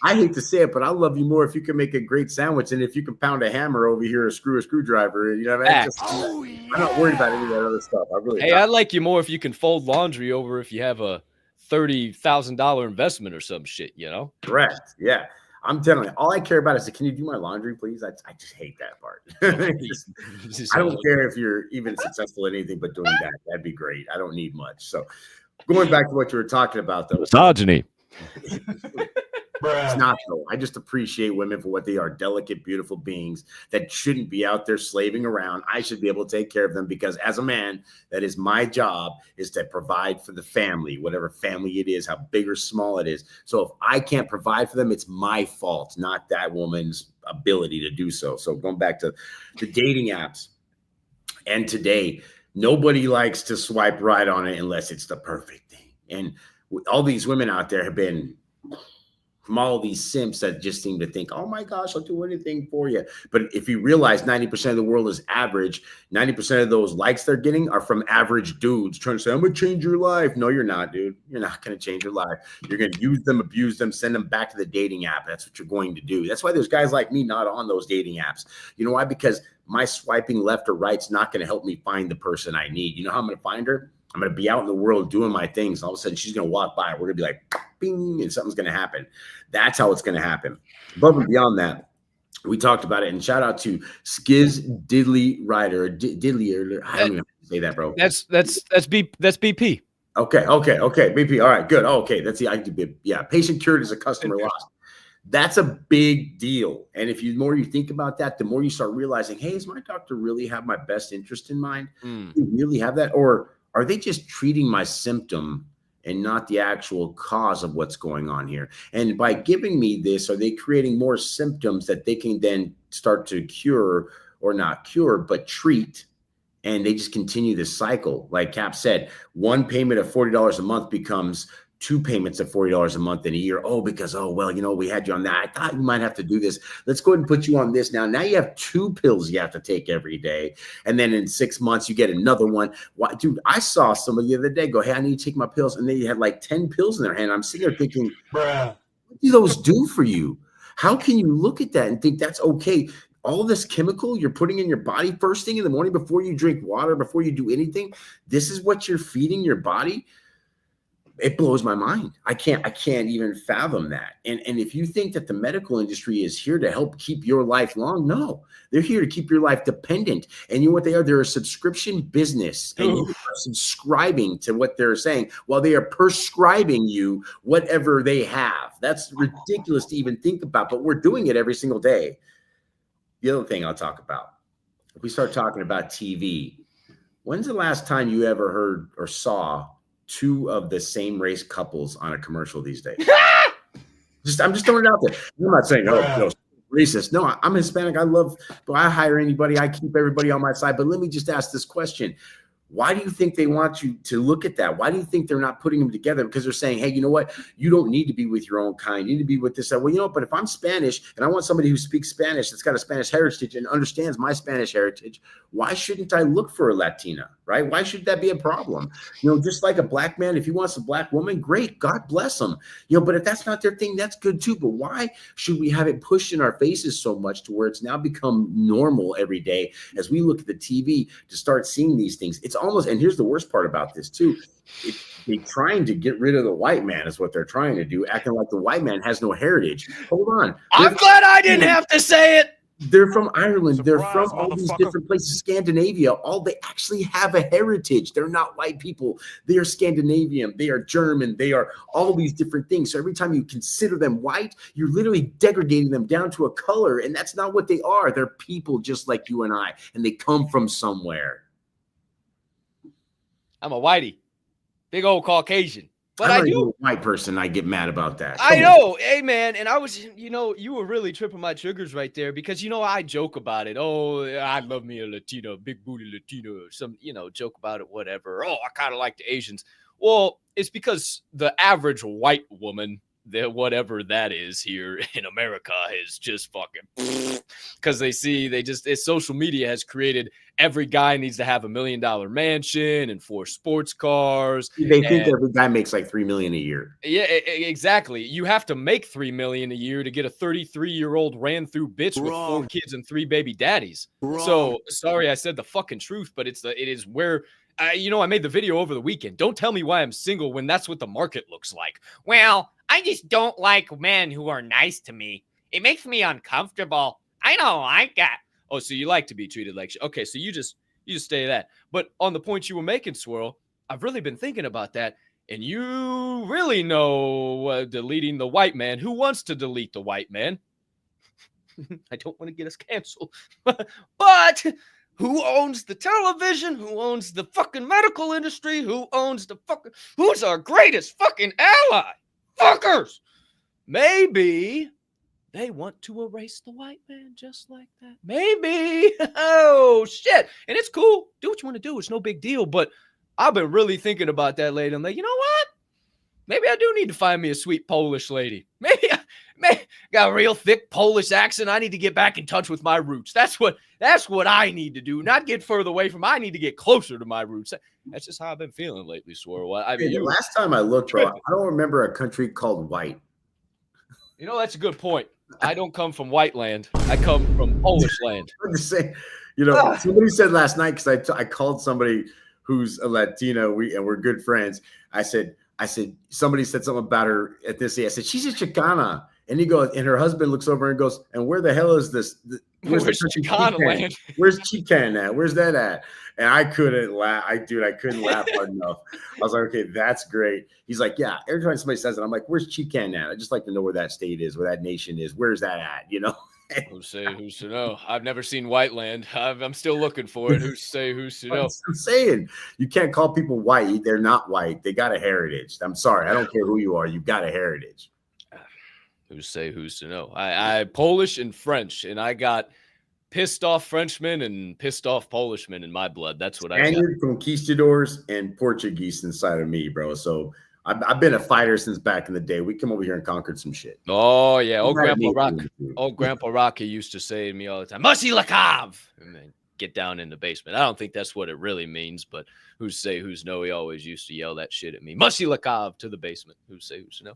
B: I hate to say it, but I love you more if you can make a great sandwich and if you can pound a hammer over here or screw a screwdriver. You know what I mean? I'm not worried about any of that other stuff. I really
A: I like you more if you can fold laundry over if you have a $30,000 investment or some shit, you know?
B: Correct. Yeah. I'm telling you, all I care about is, can you do my laundry, please? I just hate that part. I don't care if you're even successful at anything but doing that. That'd be great. I don't need much. So going back to what you were talking about, though.
A: Misogyny.
B: It's not, though. I just appreciate women for what they are, delicate, beautiful beings that shouldn't be out there slaving around. I should be able to take care of them because as a man, that is my job, is to provide for the family, whatever family it is, how big or small it is. So if I can't provide for them, it's my fault, not that woman's ability to do so. So going back to the dating apps, and today, nobody likes to swipe right on it unless it's the perfect thing. And all these women out there have been from all these simps that just seem to think, oh my gosh, I'll do anything for you. But if you realize 90% of the world is average, 90% of those likes they're getting are from average dudes trying to say, I'm going to change your life. No, you're not, dude. You're not going to change your life. You're going to use them, abuse them, send them back to the dating app. That's what you're going to do. That's why there's guys like me not on those dating apps. You know why? Because my swiping left or right's not going to help me find the person I need. You know how I'm going to find her? I'm going to be out in the world doing my things. And all of a sudden, she's going to walk by. We're going to be like, bing, and something's going to happen. That's how it's going to happen. Above and beyond that, we talked about it. And shout out to Skiz Diddley Ryder. Diddley, I don't even know how to say that, bro.
A: That's BP.
B: Okay. BP. All right, good. Okay. That's the idea. Yeah. Patient cured is a customer lost. That's a big deal. And if the more you think about that, the more you start realizing, hey, does my doctor really have my best interest in mind? Do you really have that? Or are they just treating my symptom and not the actual cause of what's going on here? And by giving me this, are they creating more symptoms that they can then start to cure, or not cure, but treat? And they just continue this cycle. Like Cap said, one payment of $40 a month becomes 2 payments of $40 a month in a year. Oh, because, we had you on that. I thought you might have to do this. Let's go ahead and put you on this now. Now you have 2 pills you have to take every day. And then in 6 months, you get another one. Why, dude, I saw somebody the other day go, hey, I need to take my pills. And they had like 10 pills in their hand. I'm sitting there thinking, what do those do for you? How can you look at that and think that's okay? All this chemical you're putting in your body first thing in the morning before you drink water, before you do anything, this is what you're feeding your body? It blows my mind. I can't even fathom that. And if you think that the medical industry is here to help keep your life long, no, they're here to keep your life dependent. And you know what they are? They're a subscription business, and you are subscribing to what they're saying while they are prescribing you whatever they have. That's ridiculous to even think about, but we're doing it every single day. The other thing I'll talk about, if we start talking about TV, when's the last time you ever heard or saw 2 of the same race couples on a commercial these days? I'm just throwing it out there. I'm not saying, racist. No, I'm Hispanic. I hire anybody. I keep everybody on my side. But let me just ask this question. Why do you think they want you to look at that? Why do you think they're not putting them together? Because they're saying, hey, you know what? You don't need to be with your own kind. You need to be with this. Well, you know what? But if I'm Spanish and I want somebody who speaks Spanish, that's got a Spanish heritage and understands my Spanish heritage, why shouldn't I look for a Latina, right? Why should that be a problem? Just like a black man, if he wants a black woman, great. God bless him. But if that's not their thing, that's good too. But why should we have it pushed in our faces so much to where it's now become normal every day as we look at the TV to start seeing these things? It's almost, and here's the worst part about this too, they're trying to get rid of the white man is what they're trying to do, acting like the white man has no heritage. Hold on.
A: I'm glad I didn't have to say it.
B: They're from Ireland. They're from all these different places, Scandinavia. They actually have a heritage. They're not white people. They are Scandinavian. They are German. They are all these different things. So every time you consider them white, you're literally degrading them down to a color. And that's not what they are. They're people just like you and I, and they come from somewhere.
A: I'm a whitey, big old Caucasian. But
B: I'm a white person. I get mad about that.
A: I know. Hey, man. And I was, you were really tripping my triggers right there because, I joke about it. Oh, I love me a Latina, big booty Latina, some, joke about it, whatever. Oh, I kind of like the Asians. Well, it's because the average white woman, whatever that is here in America, is just fucking because social media has created every guy needs to have $1 million mansion and 4 sports cars.
B: They think every guy makes like $3 million a year.
A: Yeah, exactly. You have to make $3 million a year to get a 33-year-old ran through bitch with 4 kids and 3 baby daddies. So sorry, I said the fucking truth, but it is where. I made the video over the weekend. Don't tell me why I'm single when that's what the market looks like.
F: Well, I just don't like men who are nice to me.
A: It makes me uncomfortable. I don't like that. Oh, so you like to be treated like shit. Okay, so you just stay that. But on the point you were making, Swirl, I've really been thinking about that. And you really know deleting the white man. Who wants to delete the white man? I don't want to get us canceled. But who owns the television? Who owns the fucking medical industry? Who's our greatest fucking ally? Fuckers! Maybe they want to erase the white man just like that. Maybe. Oh, shit. And it's cool. Do what you want to do. It's no big deal. But I've been really thinking about that lately. I'm like, you know what? Maybe I do need to find me a sweet Polish lady. Maybe I got a real thick Polish accent. I need to get back in touch with my roots. That's what I need to do. Not get further away from. I need to get closer to my roots. That's just how I've been feeling lately, Swirl. I mean,
B: the last time I looked, bro, I don't remember a country called white.
A: You know, that's a good point. I don't come from white land. I come from Polish land.
B: I'm just saying, you know, somebody said last night, because I called somebody who's a Latino, and we're good friends. I said, somebody said something about her at this age. I said, she's a Chicana. And he goes, and her husband looks over and goes, and where the hell is this?
A: Where's Chicana land?
B: Where's Chican at? Where's that at? And I couldn't laugh. I couldn't laugh hard enough. I was like, okay, that's great. He's like, yeah, every time somebody says it, I'm like, where's Chican at? I just like to know where that state is, where that nation is. Where's that at? You know?
A: Who's to know? I've never seen white land. I'm still looking for it. Who's to know?
B: I'm saying, you can't call people white. They're not white. They got a heritage. I'm sorry. I don't care who you are. You've got a heritage.
A: Who's to know? I Polish and French, and I got pissed off Frenchmen and pissed off Polishmen in my blood. That's what I got.
B: Spaniard, conquistadors, and Portuguese inside of me, bro. So I've been a fighter since back in the day. We come over here and conquered some shit.
A: Oh, yeah. Old Grandpa Rocky used to say to me all the time, Mushy Lakav! And then get down in the basement. I don't think that's what it really means, but who's to know? He always used to yell that shit at me. Mushy Lakav to the basement. Who's to know?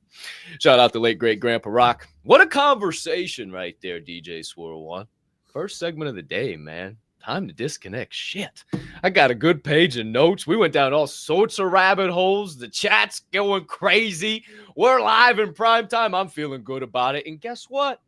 A: Shout out the late, great Grandpa Rock. What a conversation right there, DJ Swirl One. First segment of the day, man. Time to disconnect. Shit. I got a good page of notes. We went down all sorts of rabbit holes. The chat's going crazy. We're live in prime time. I'm feeling good about it. And guess what?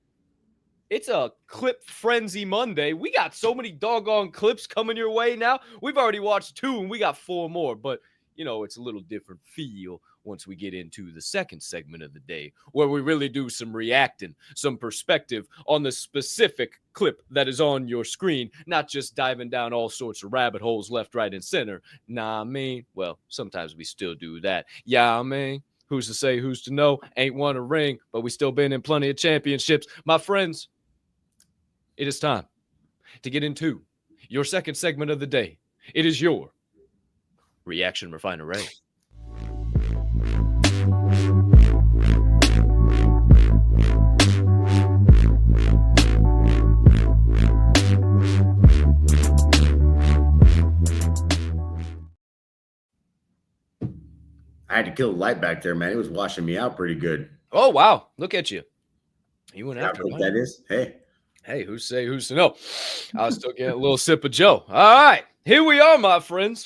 A: It's a clip frenzy Monday. We got so many doggone clips coming your way now. We've already watched 2 and we got 4 more. But, you know, it's a little different feel once we get into the second segment of the day, where we really do some reacting, some perspective on the specific clip that is on your screen, not just diving down all sorts of rabbit holes left, right, and center. Nah, I mean, well, sometimes we still do that. Yeah, I mean, who's to say, who's to know? Ain't won a ring, but we still been in plenty of championships. My friends, it is time to get into your second segment of the day. It is your Reaction Refinery.
B: I had to kill the light back there, man. It was washing me out pretty good.
A: Oh, wow. Look at you. You went after
B: what that is.
A: Hey, who's to know? I was still getting a little sip of Joe. All right. Here we are, my friends.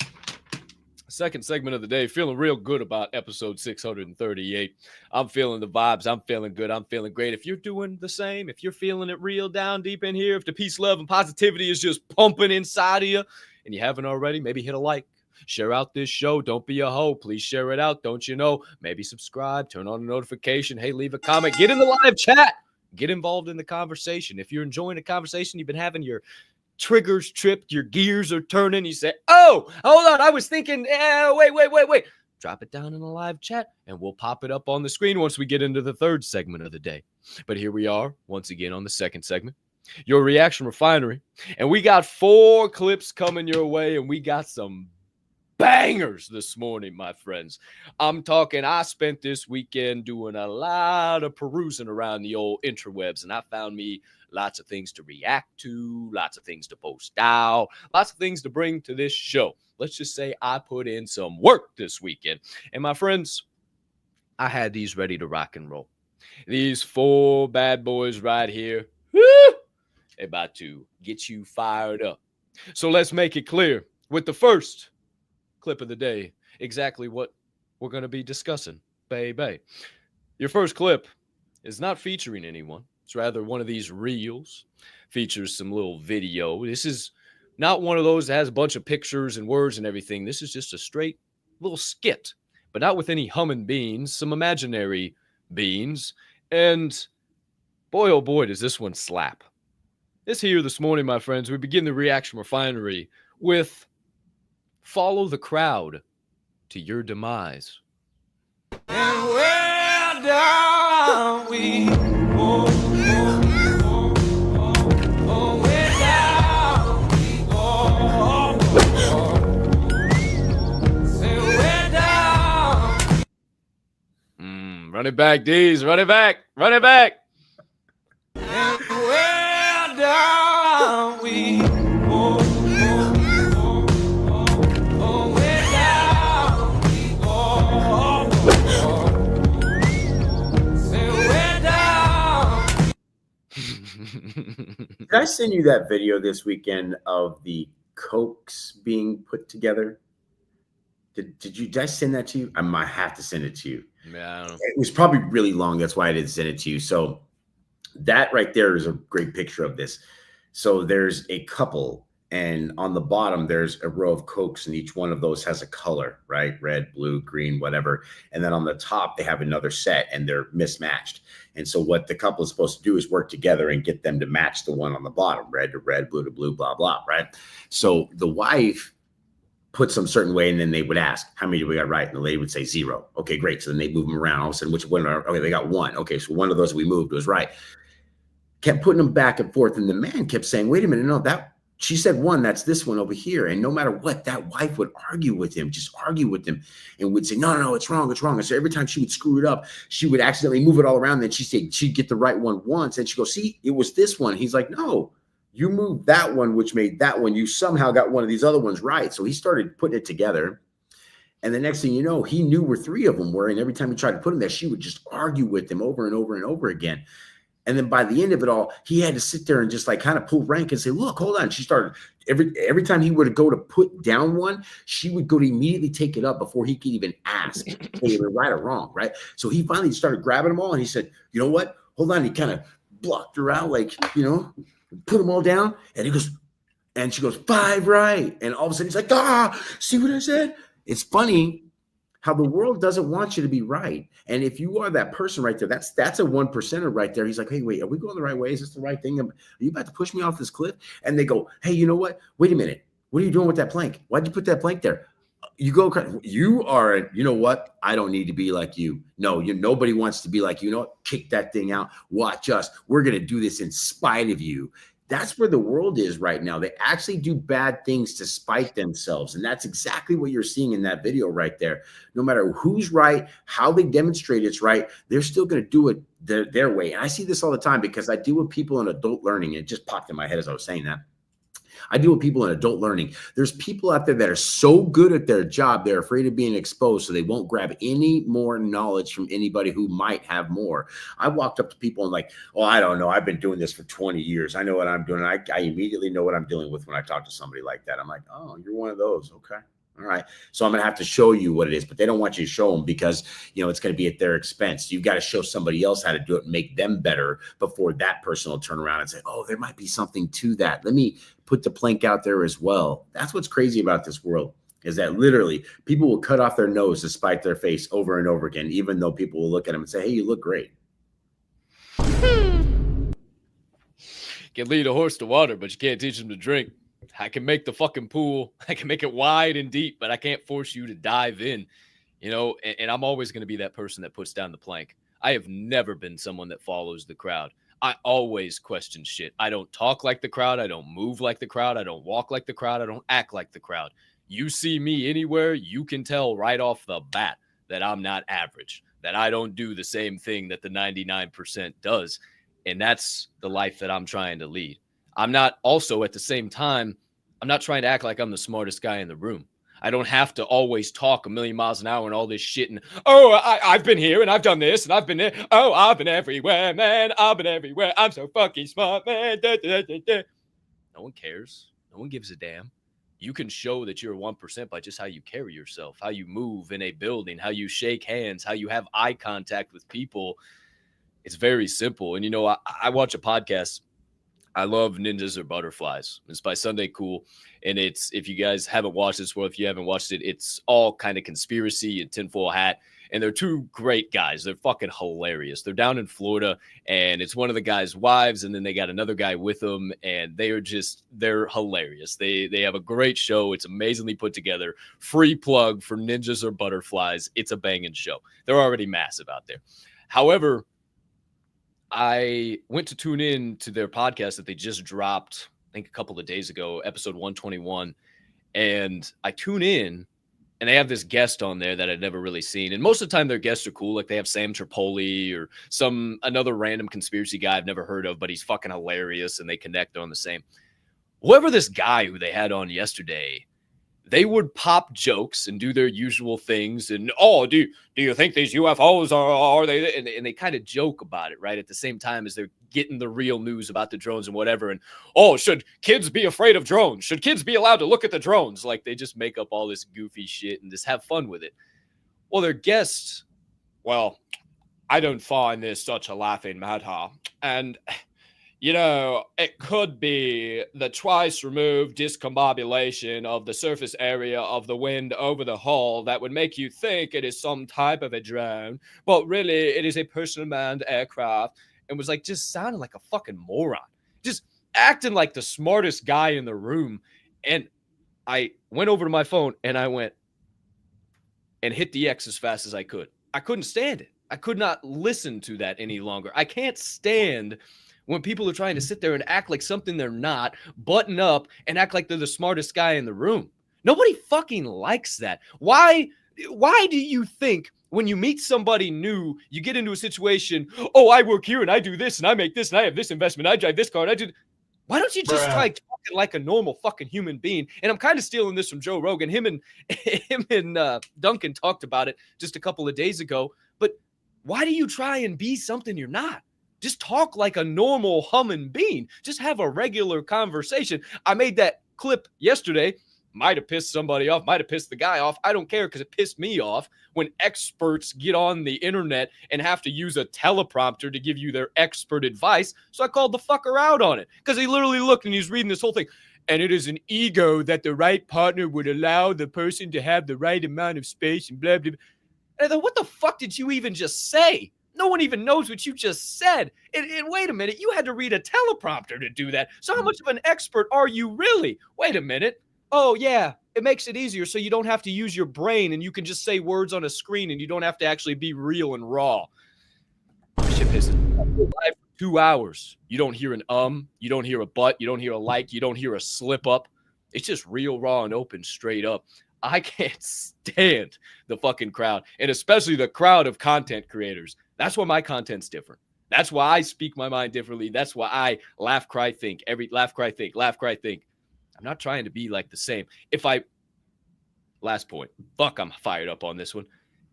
A: Second segment of the day. Feeling real good about episode 638. I'm feeling the vibes. I'm feeling good. I'm feeling great. If you're doing the same, if you're feeling it real down deep in here, if the peace, love, and positivity is just pumping inside of you and you haven't already, maybe hit a like. Share out this show. Don't be a hoe. Please share it out. Don't you know? Maybe subscribe. Turn on the notification. Hey, leave a comment. Get in the live chat. Get involved in the conversation. If you're enjoying the conversation, you've been having your triggers tripped, your gears are turning, you say, oh, hold on, I was thinking, wait. Drop it down in the live chat, and we'll pop it up on the screen once we get into the third segment of the day. But here we are, once again, on the second segment, your Reaction Refinery. And we got 4 clips coming your way, and we got some bangers this morning, my friends. I'm talking, I spent this weekend doing a lot of perusing around the old interwebs, and I found me lots of things to react to, lots of things to post out, lots of things to bring to this show. Let's just say I put in some work this weekend. And my friends, I had these ready to rock and roll. These 4 bad boys right here, woo, they're about to get you fired up. So let's make it clear with the first clip of the day, exactly what we're going to be discussing, baby. Your first clip is not featuring anyone. It's rather one of these reels. Features some little video. This is not one of those that has a bunch of pictures and words and everything. This is just a straight little skit, but not with any humming beans, some imaginary beans. And boy, oh boy, does this one slap. This here this morning, my friends, we begin the Reaction Refinery with Follow the Crowd to Your Demise.
C: And where down we go.
A: Run it back, D's. Run it back. Run it back.
C: And where down we go. Where down we go. Say where down.
B: Did I send you that video this weekend of the Cokes being put together? Did I send that to you? I might have to send it to you.
A: Yeah, I don't know.
B: It was probably really long. That's why I didn't send it to you. So that right there is a great picture of this. So there's a couple, and on the bottom, there's a row of Cokes, and each one of those has a color, right? Red, blue, green, whatever. And then on the top, they have another set, and they're mismatched. And so what the couple is supposed to do is work together and get them to match the one on the bottom, red to red, blue to blue, blah, blah, right? So the wife put some certain way, and then they would ask, how many do we got right? And the lady would say 0. Okay, great. So then they move them around. All of a sudden, which one are, okay, they got 1. Okay, so one of those we moved was right. Kept putting them back and forth, and the man kept saying, wait a minute, no, that she said 1, that's this one over here. And no matter what, that wife would argue with him, just argue with him, and would say, no, it's wrong, it's wrong. And so every time she would screw it up, she would accidentally move it all around. Then she'd get the right one once, and she'd go, see, it was this one. He's like, no. You moved that one, which made that one. You somehow got one of these other ones right. So he started putting it together. And the next thing you know, he knew where 3 of them were. And every time he tried to put them there, she would just argue with him over and over and over again. And then by the end of it all, he had to sit there and just like kind of pull rank and say, look, hold on. She started every time he would go to put down one, she would go to immediately take it up before he could even ask if they were right or wrong, right? So he finally started grabbing them all, and he said, you know what? Hold on. He kind of blocked her out, like, put them all down, and he goes, and she goes, 5 right. And all of a sudden he's like, see what I said? It's funny how the world doesn't want you to be right. And if you are that person right there, that's a 1%er right there. He's like, hey, wait, are we going the right way? Is this the right thing? Are you about to push me off this cliff? And they go, hey, you know what? Wait a minute. What are you doing with that plank? Why'd you put that plank there? You are, you know what? I don't need to be like you. No, nobody wants to be like you. You know what? Kick that thing out. Watch us. We're going to do this in spite of you. That's where the world is right now. They actually do bad things to spite themselves. And that's exactly what you're seeing in that video right there. No matter who's right, how they demonstrate it's right, they're still going to do it their way. And I see this all the time because I deal with people in adult learning. It just popped in my head as I was saying that. I deal with people in adult learning. There's people out there that are so good at their job, they're afraid of being exposed, so they won't grab any more knowledge from anybody who might have more. I walked up to people and like, oh, I don't know. I've been doing this for 20 years. I know what I'm doing. I immediately know what I'm dealing with when I talk to somebody like that. I'm like, oh, you're one of those. Okay. All right. So I'm going to have to show you what it is, but they don't want you to show them because, it's going to be at their expense. You've got to show somebody else how to do it and make them better before that person will turn around and say, oh, there might be something to that. Let me put the plank out there as well. That's what's crazy about this world is that literally people will cut off their nose to spite their face over and over again, even though people will look at them and say, hey, you look great.
A: Can lead a horse to water, but you can't teach him to drink. I can make the fucking pool. I can make it wide and deep, but I can't force you to dive in, and I'm always going to be that person that puts down the plank. I have never been someone that follows the crowd. I always question shit. I don't talk like the crowd. I don't move like the crowd. I don't walk like the crowd. I don't act like the crowd. You see me anywhere, you can tell right off the bat that I'm not average, that I don't do the same thing that the 99% does. And that's the life that I'm trying to lead. I'm not also at the same time, I'm not trying to act like I'm the smartest guy in the room. I don't have to always talk a million miles an hour and all this shit. And, I've been here and I've done this and I've been there. Oh, I've been everywhere, man. I've been everywhere. I'm so fucking smart, man. Da, da, da, da. No one cares. No one gives a damn. You can show that you're 1% by just how you carry yourself, how you move in a building, how you shake hands, how you have eye contact with people. It's very simple. And, I watch a podcast. I love Ninjas or Butterflies. It's by Sunday Cool. And it's, if you guys haven't watched this, well, if you haven't watched it, it's all kind of conspiracy and tinfoil hat. And they're two great guys. They're fucking hilarious. They're down in Florida, and it's one of the guy's wives, and then they got another guy with them, and they're hilarious. They have a great show. It's amazingly put together. Free plug for Ninjas or Butterflies. It's a banging show. They're already massive out there. However, I went to tune in to their podcast that they just dropped, I think a couple of days ago, episode 121, and I tune in, and they have this guest on there that I'd never really seen. And most of the time their guests are cool. Like they have Sam Tripoli or another random conspiracy guy I've never heard of, but he's fucking hilarious, and they connect on the same. Whoever this guy who they had on yesterday, they would pop jokes and do their usual things. And, do you think these UFOs are they? And they kind of joke about it, right? At the same time as they're getting the real news about the drones and whatever. And, should kids be afraid of drones? Should kids be allowed to look at the drones? Like they just make up all this goofy shit and just have fun with it. Well, their guests, I don't find this such a laughing matter. And it could be the twice removed discombobulation of the surface area of the wind over the hull that would make you think it is some type of a drone, but really it is a personal manned aircraft. And was like just sounding like a fucking moron, just acting like the smartest guy in the room. And I went over to my phone and I went and hit the X as fast as I could. I couldn't stand it. I could not listen to that any longer. I can't stand when people are trying to sit there and act like something they're not, button up and act like they're the smartest guy in the room. Nobody fucking likes that. Why do you think when you meet somebody new, you get into a situation, I work here and I do this and I make this and I have this investment, I drive this car and I do. Why don't you just try talking like a normal fucking human being? And I'm kind of stealing this from Joe Rogan. Him and Duncan talked about it just a couple of days ago. But why do you try and be something you're not? Just talk like a normal human being. Just have a regular conversation. I made that clip yesterday. Might have pissed somebody off. Might have pissed the guy off. I don't care because it pissed me off when experts get on the internet and have to use a teleprompter to give you their expert advice. So I called the fucker out on it because he literally looked and he's reading this whole thing. And it is an ego that the right partner would allow the person to have the right amount of space and blah, blah, blah. And I thought, what the fuck did you even just say? No one even knows what you just said. And wait a minute, you had to read a teleprompter to do that. So how much of an expert are you really? Wait a minute. Oh, yeah, it makes it easier so you don't have to use your brain and you can just say words on a screen and you don't have to actually be real and raw. Shit pisses me off. Live for 2 hours. You don't hear an you don't hear a but, you don't hear a like, you don't hear a slip up. It's just real, raw, and open, straight up. I can't stand the fucking crowd, and especially the crowd of content creators. That's why my content's different. That's why I speak my mind differently. That's why I laugh, cry, think. Laugh, cry, think. Laugh, cry, think. I'm not trying to be like the same. Last point. Fuck, I'm fired up on this one.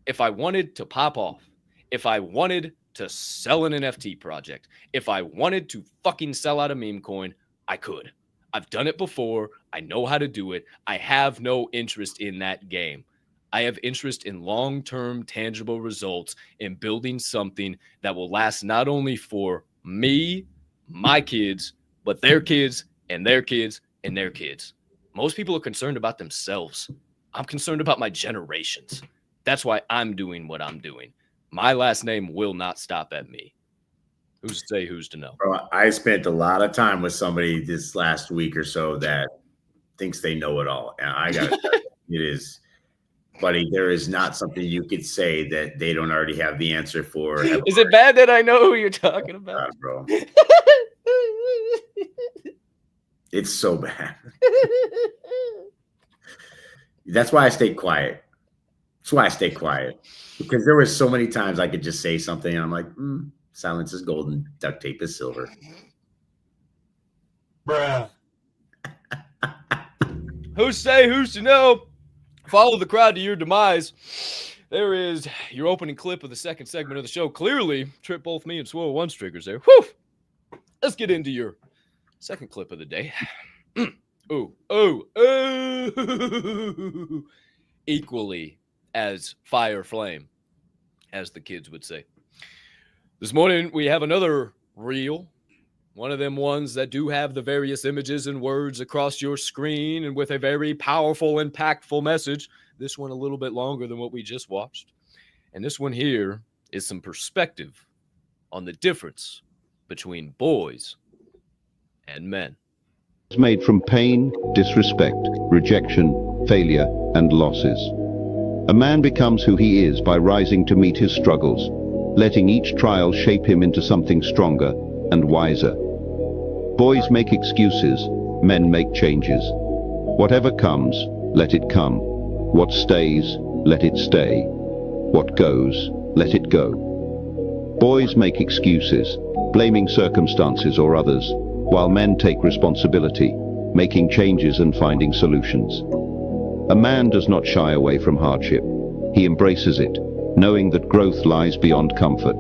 A: If I wanted to pop off, if I wanted to sell an NFT project, if I wanted to fucking sell out a meme coin, I could. I've done it before. I know how to do it. I have no interest in that game. I have interest in long-term tangible results in building something that will last not only for me, my kids, but their kids and their kids and their kids. Most people are concerned about themselves. I'm concerned about my generations. That's why I'm doing what I'm doing. My last name will not stop at me. Who's to say, who's to know?
B: Bro, I spent a lot of time with somebody this last week or so that thinks they know it all. And I got it is, buddy, there is not something you could say that they don't already have the answer for.
A: Is it bad that I know who you're talking about?
B: God, bro. It's so bad. That's why I stay quiet. That's why I stay quiet. Because there were so many times I could just say something and I'm like, silence is golden, duct tape is silver.
C: Bruh.
A: Who's to say, who's to know? Follow the crowd to your demise. There is your opening clip of the second segment of the show. Clearly, tripped both me and Swirl One's triggers there. Whew. Let's get into your second clip of the day. Equally as fire flame, as the kids would say. This morning, we have another reel. One of them ones that do have the various images and words across your screen and with a very powerful, impactful message. This one a little bit longer than what we just watched. And this one here is some perspective on the difference between boys and men.
F: It's made from pain, disrespect, rejection, failure, and losses. A man becomes who he is by rising to meet his struggles, letting each trial shape him into something stronger and wiser. Boys make excuses, men make changes. Whatever comes, let it come. What stays, let it stay. What goes, let it go. Boys make excuses, blaming circumstances or others, while men take responsibility, making changes and finding solutions. A man does not shy away from hardship. He embraces it, knowing that growth lies beyond comfort.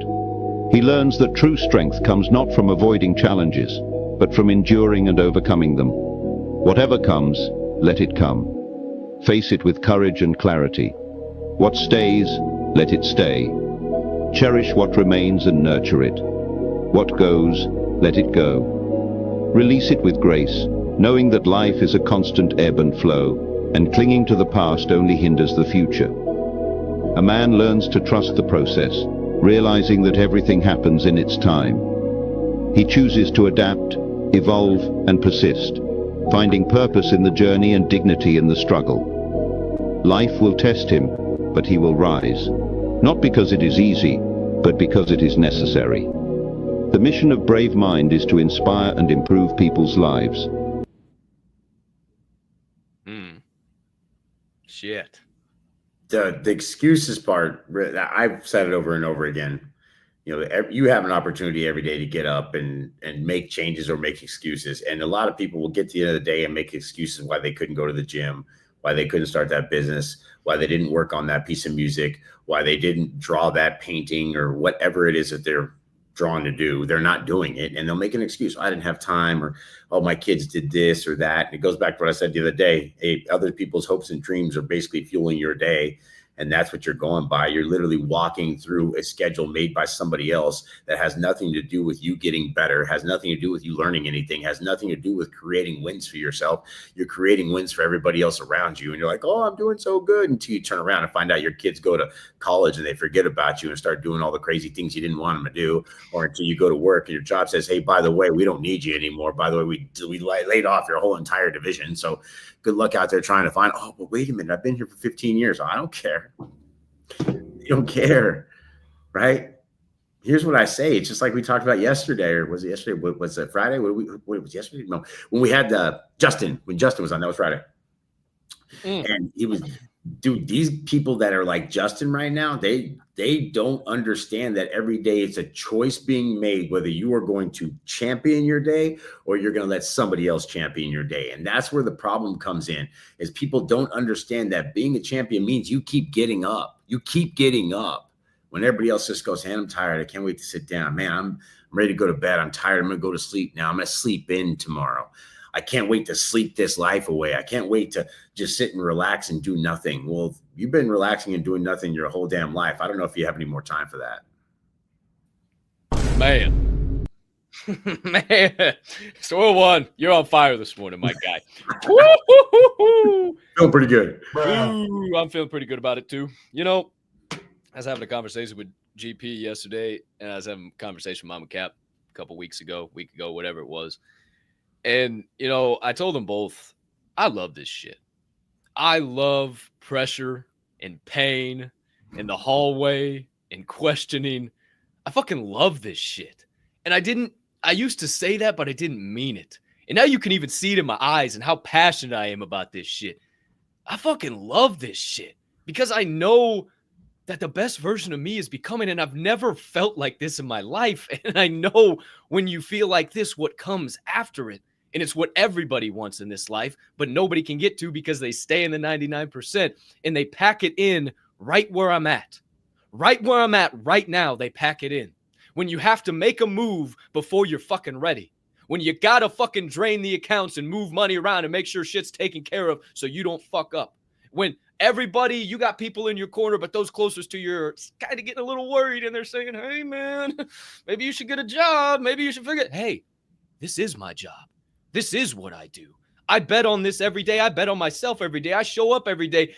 F: He learns that true strength comes not from avoiding challenges, but from enduring and overcoming them. Whatever comes, let it come. Face it with courage and clarity. What stays, let it stay. Cherish what remains and nurture it. What goes, let it go. Release it with grace, knowing that life is a constant ebb and flow, and clinging to the past only hinders the future. A man learns to trust the process, realizing that everything happens in its time. He chooses to adapt, evolve, and persist, finding purpose in the journey and dignity in the struggle. Life will test him, but he will rise, not because it is easy, but because it is necessary. The mission of Brave Mind is to inspire and improve people's lives.
A: Shit.
B: The excuses part, I've said it over and over again. You know, you have an opportunity every day to get up and make changes or make excuses. And a lot of people will get to the end of the day and make excuses why they couldn't go to the gym, why they couldn't start that business, why they didn't work on that piece of music, why they didn't draw that painting or whatever it is that they're drawn to do. They're not doing it, and they'll make an excuse. I didn't have time, or, oh, my kids did this or that. And it goes back to what I said the other day. Hey, other people's hopes and dreams are basically fueling your day. And that's what you're going by. You're literally walking through a schedule made by somebody else that has nothing to do with you getting better, has nothing to do with you learning anything, has nothing to do with creating wins for yourself. You're creating wins for everybody else around you. And you're like, oh, I'm doing so good, until you turn around and find out your kids go to college and they forget about you and start doing all the crazy things you didn't want them to do, or until you go to work and your job says, hey, by the way, we don't need you anymore. By the way, we laid off your whole entire division. So good luck out there trying to find, oh, but wait a minute, I've been here for 15 years. I don't care. You don't care, right? Here's what I say. It's just like we talked about yesterday, or was it yesterday? Was it Friday? What was yesterday? No, when we had Justin, when Justin was on, that was Friday. And he was, dude, these people that are like Justin right now, they don't understand that every day it's a choice being made, whether you are going to champion your day or you're going to let somebody else champion your day. And that's where the problem comes in, is people don't understand that being a champion means you keep getting up. You keep getting up when everybody else just goes, hey, I'm tired. I can't wait to sit down. Man, I'm ready to go to bed. I'm tired. I'm going to go to sleep now. I'm going to sleep in tomorrow. I can't wait to sleep this life away. I can't wait to just sit and relax and do nothing. Well, you've been relaxing and doing nothing your whole damn life. I don't know if you have any more time for that.
A: Man. Man. Soil One, you're on fire this morning, my guy. Woo-hoo-hoo-hoo.
B: Feeling pretty good.
A: Ooh, I'm feeling pretty good about it, too. You know, I was having a conversation with GP yesterday, and I was having a conversation with Mama Cap a couple week ago, whatever it was. And, you know, I told them both, I love this shit. I love pressure and pain and the hallway and questioning. I fucking love this shit. And I used to say that, but I didn't mean it. And now you can even see it in my eyes and how passionate I am about this shit. I fucking love this shit because I know that the best version of me is becoming, and I've never felt like this in my life. And I know when you feel like this, what comes after it. And it's what everybody wants in this life, but nobody can get to because they stay in the 99% and they pack it in right where I'm at. Right where I'm at right now, they pack it in. When you have to make a move before you're fucking ready. When you gotta fucking drain the accounts and move money around and make sure shit's taken care of so you don't fuck up. When everybody, you got people in your corner, but those closest to you are kind of getting a little worried, and they're saying, hey, man, maybe you should get a job. Maybe you should figure it. Hey, this is my job. This is what I do. I bet on this every day. I bet on myself every day. I show up every day.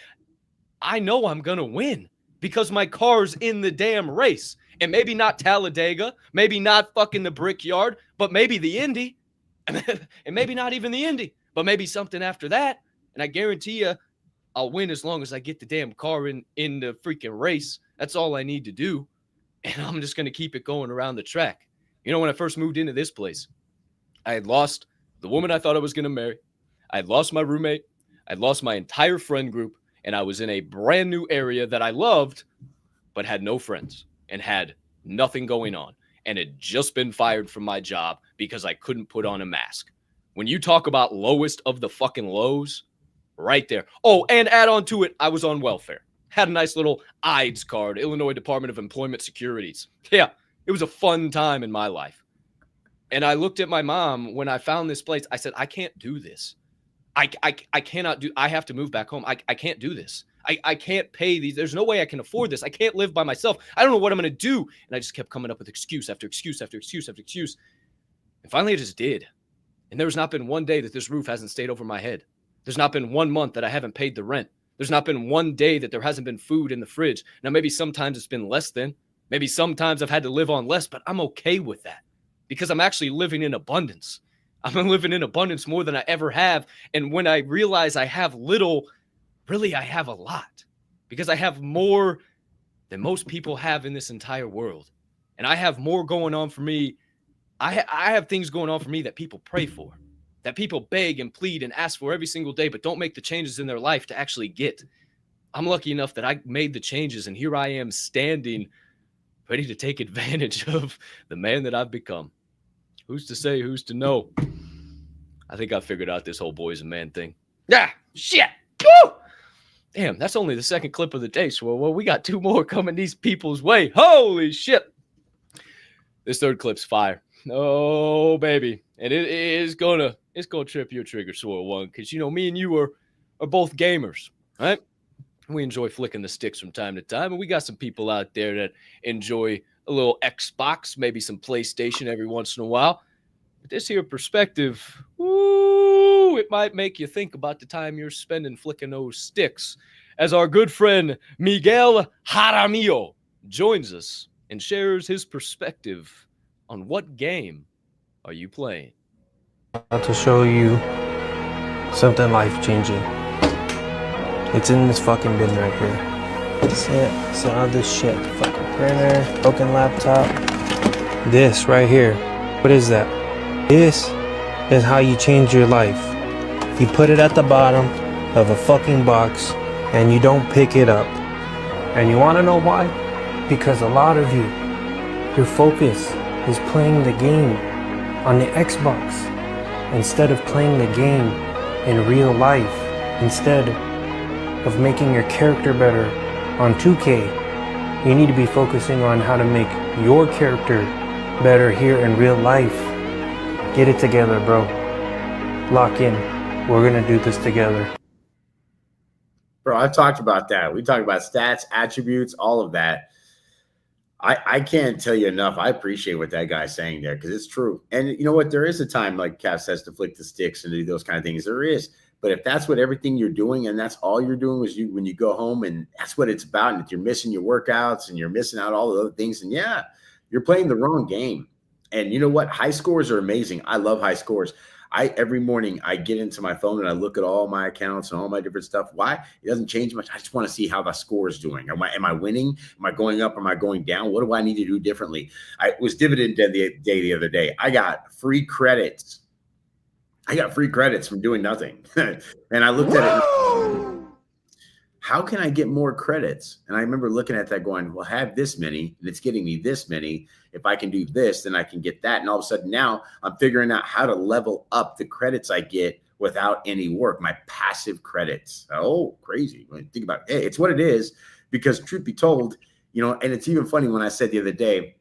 A: I know I'm going to win because my car's in the damn race. And maybe not Talladega, maybe not fucking the Brickyard, but maybe the Indy. And maybe not even the Indy, but maybe something after that. And I guarantee you, I'll win as long as I get the damn car in the freaking race. That's all I need to do. And I'm just going to keep it going around the track. You know, when I first moved into this place, I had lost the woman I thought I was going to marry. I had lost my roommate. I'd lost my entire friend group. And I was in a brand new area that I loved, but had no friends and had nothing going on. And had just been fired from my job because I couldn't put on a mask. When you talk about lowest of the fucking lows, right there. Oh, and add on to it, I was on welfare. Had a nice little IDES card, Illinois Department of Employment Securities. Yeah, it was a fun time in my life. And I looked at my mom when I found this place. I said, I can't do this. I cannot do, I have to move back home. I can't do this. I can't pay these. There's no way I can afford this. I can't live by myself. I don't know what I'm going to do. And I just kept coming up with excuse after excuse after excuse after excuse. And finally I just did. And there's not been one day that this roof hasn't stayed over my head. There's not been 1 month that I haven't paid the rent. There's not been one day that there hasn't been food in the fridge. Now, maybe sometimes it's been less than. Maybe sometimes I've had to live on less, but I'm okay with that because I'm actually living in abundance. I'm living in abundance more than I ever have. And when I realize I have little, really, I have a lot because I have more than most people have in this entire world. And I have more going on for me. I have things going on for me that people pray for, that people beg and plead and ask for every single day, but don't make the changes in their life to actually get. I'm lucky enough that I made the changes, and here I am standing ready to take advantage of the man that I've become. Who's to say, who's to know? I think I figured out this whole boys and man thing. Yeah, shit. Woo! Damn, that's only the second clip of the day. So, well, we got 2 more coming these people's way. Holy shit. This third clip's fire. Oh, baby. And it's gonna trip your trigger sore one, because, you know, me and you are both gamers, right? We enjoy flicking the sticks from time to time, and we got some people out there that enjoy a little Xbox, maybe some PlayStation every once in a while. But this here perspective, woo, it might make you think about the time you're spending flicking those sticks, as our good friend Miguel Jaramillo joins us and shares his perspective on what game are you playing.
G: To show you something life-changing. It's in this fucking bin right here. See all this shit. Fucking printer, broken laptop. This right here. What is that? This is how you change your life. You put it at the bottom of a fucking box and you don't pick it up. And you want to know why? Because a lot of you, your focus is playing the game on the Xbox instead of playing the game in real life, instead of making your character better on 2K. You need to be focusing on how to make your character better here in real life. Get it together, bro. Lock in. We're gonna do this together.
B: Bro, I've talked about that. We talked about stats, attributes, all of that. I can't tell you enough. I appreciate what that guy's saying there, because it's true. And you know what? There is a time, like Cav says, to flick the sticks and do those kind of things. There is. But if that's what everything you're doing, and that's all you're doing is when you go home, and that's what it's about, and if you're missing your workouts and you're missing out all the other things, and yeah, you're playing the wrong game. And you know what? High scores are amazing. I love high scores. Every morning I get into my phone and I look at all my accounts and all my different stuff. Why? It doesn't change much. I just want to see how the score is doing. Am I winning? Am I going up? Am I going down? What do I need to do differently? I was dividend day the other day. I got free credits. From doing nothing. And I looked at it. How can I get more credits? And I remember looking at that going, well, I have this many, and it's getting me this many. If I can do this, then I can get that. And all of a sudden now I'm figuring out how to level up the credits I get without any work, my passive credits. Oh, crazy. When you think about it, hey, it's what it is, because truth be told, you know, and it's even funny when I said the other day,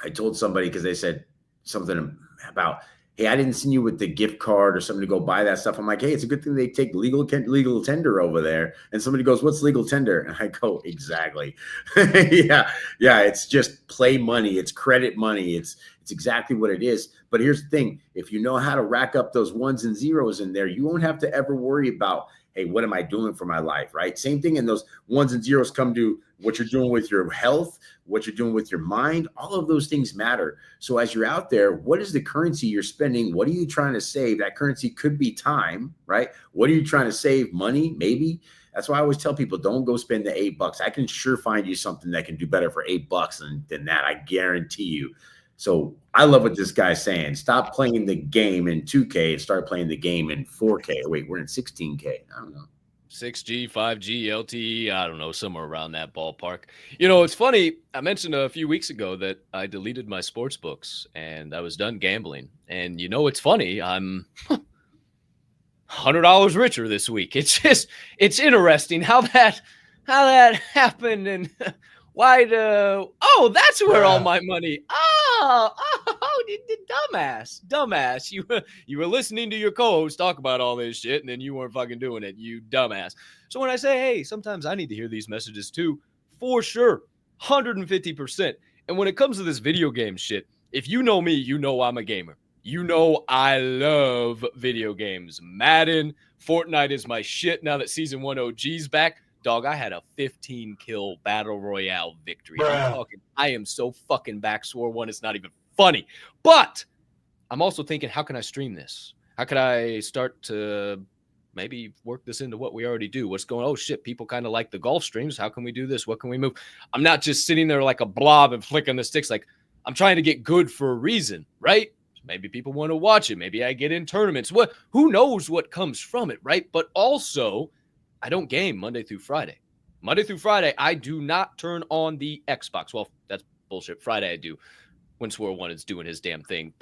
B: I told somebody, because they said something about, hey, I didn't send you with the gift card or something to go buy that stuff. I'm like, hey, it's a good thing they take legal tender over there. And somebody goes, what's legal tender? And I go, exactly. Yeah. It's just play money. It's credit money. It's exactly what it is. But here's the thing. If you know how to rack up those ones and zeros in there, you won't have to ever worry about, hey, what am I doing for my life, right? Same thing. And those ones and zeros come to what you're doing with your health, what you're doing with your mind. All of those things matter. So as you're out there, what is the currency you're spending? What are you trying to save? That currency could be time, right? What are you trying to save? Money, maybe. That's why I always tell people, don't go spend the $8. I can sure find you something that can do better for $8 than that. I guarantee you. So I love what this guy's saying. Stop playing the game in 2K and start playing the game in 4K. Wait, we're in 16K. I don't know.
A: 6G, 5G, LTE, I don't know, somewhere around that ballpark. You know, it's funny. I mentioned a few weeks ago that I deleted my sports books and I was done gambling. And you know, it's funny. I'm $100 richer this week. It's interesting how that happened and why that's where all my money. Dumbass. You were listening to your co-host talk about all this shit, and then you weren't fucking doing it, you dumbass. So when I say, hey, sometimes I need to hear these messages too, for sure, 150%. And when it comes to this video game shit, if you know me, you know I'm a gamer. You know I love video games. Madden, Fortnite is my shit now that Season 1 OG's back. Dog, I had a 15-kill Battle Royale victory. I am so fucking back, swore one. It's not even funny. But I'm also thinking, how can I stream this? How could I start to maybe work this into what we already do? What's going on? Oh, shit, people kind of like the golf streams. How can we do this? What can we move? I'm not just sitting there like a blob and flicking the sticks. Like, I'm trying to get good for a reason, right? Maybe people want to watch it. Maybe I get in tournaments. Who knows what comes from it, right? But also, I don't game Monday through Friday. Monday through Friday, I do not turn on the Xbox. Well, that's bullshit. Friday I do. When Swore One is doing his damn thing.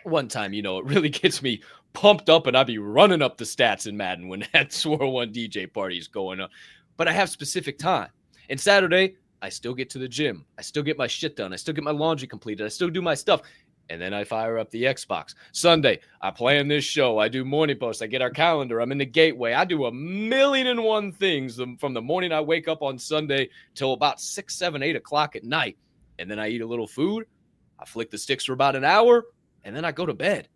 A: One time, you know, it really gets me pumped up and I'd be running up the stats in Madden when that Swore One DJ party is going on. But I have specific time. And Saturday, I still get to the gym. I still get my shit done. I still get my laundry completed. I still do my stuff. And then I fire up the Xbox. Sunday, I plan this show. I do morning posts. I get our calendar. I'm in the gateway. I do 1,000,001 things from the morning I wake up on Sunday till about 6, 7, 8 o'clock at night. And then I eat a little food. I flick the sticks for about an hour. And then I go to bed.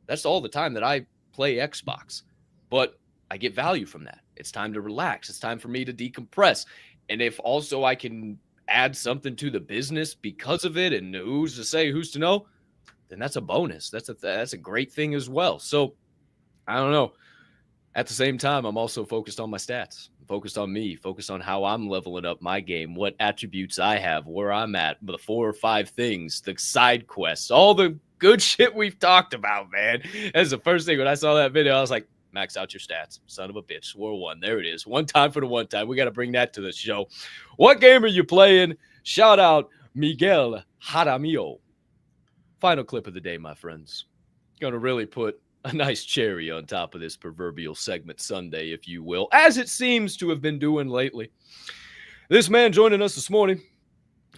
A: That's all the time that I play Xbox. But I get value from that. It's time to relax. It's time for me to decompress. And if also I can add something to the business because of it, and who's to say, who's to know, then that's a bonus. That's a great thing as well. So I don't know. At the same time, I'm also focused on my stats, focused on me, focused on how I'm leveling up my game, what attributes I have, where I'm at, the 4 or 5 things, the side quests, all the good shit we've talked about, man. That's the first thing when I saw that video. I was like, max out your stats, son of a bitch. Swore one. There it is. One time for the one time. We got to bring that to the show. What game are you playing? Shout out Miguel Jaramillo. Final clip of the day, my friends. Going to really put a nice cherry on top of this proverbial segment Sunday, if you will, as it seems to have been doing lately. This man joining us this morning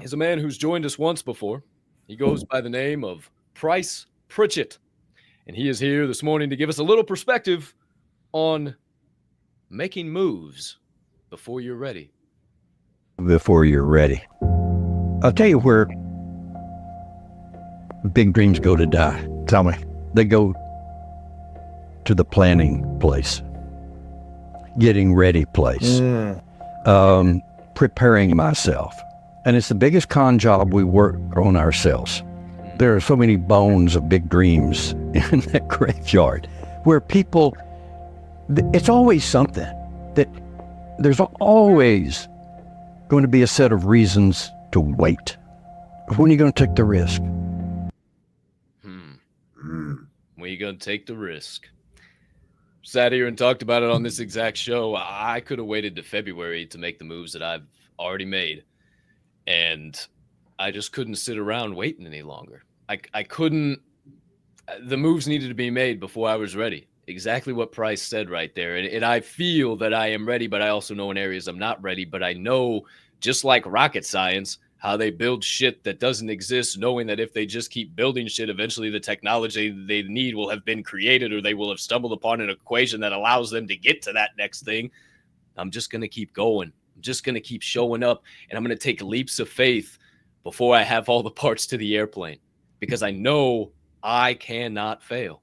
A: is a man who's joined us once before. He goes by the name of Price Pritchett, and he is here this morning to give us a little perspective on making moves before you're ready.
H: Before you're ready. I'll tell you where big dreams go to die.
E: Tell me.
H: They go to the planning place, getting ready place, preparing myself. And it's the biggest con job we work on ourselves. There are so many bones of big dreams in that graveyard where people, it's always something that there's always going to be a set of reasons to wait. When are you going to take the risk?
A: When are you going to take the risk? Sat here and talked about it on this exact show. I could have waited to February to make the moves that I've already made. And I just couldn't sit around waiting any longer. I couldn't. The moves needed to be made before I was ready. Exactly what Price said right there. And I feel that I am ready, but I also know in areas I'm not ready. But I know, just like rocket science, how they build shit that doesn't exist, knowing that if they just keep building shit, eventually the technology they need will have been created, or they will have stumbled upon an equation that allows them to get to that next thing. I'm just going to keep going. I'm just going to keep showing up, and I'm going to take leaps of faith before I have all the parts to the airplane, because I know I cannot fail.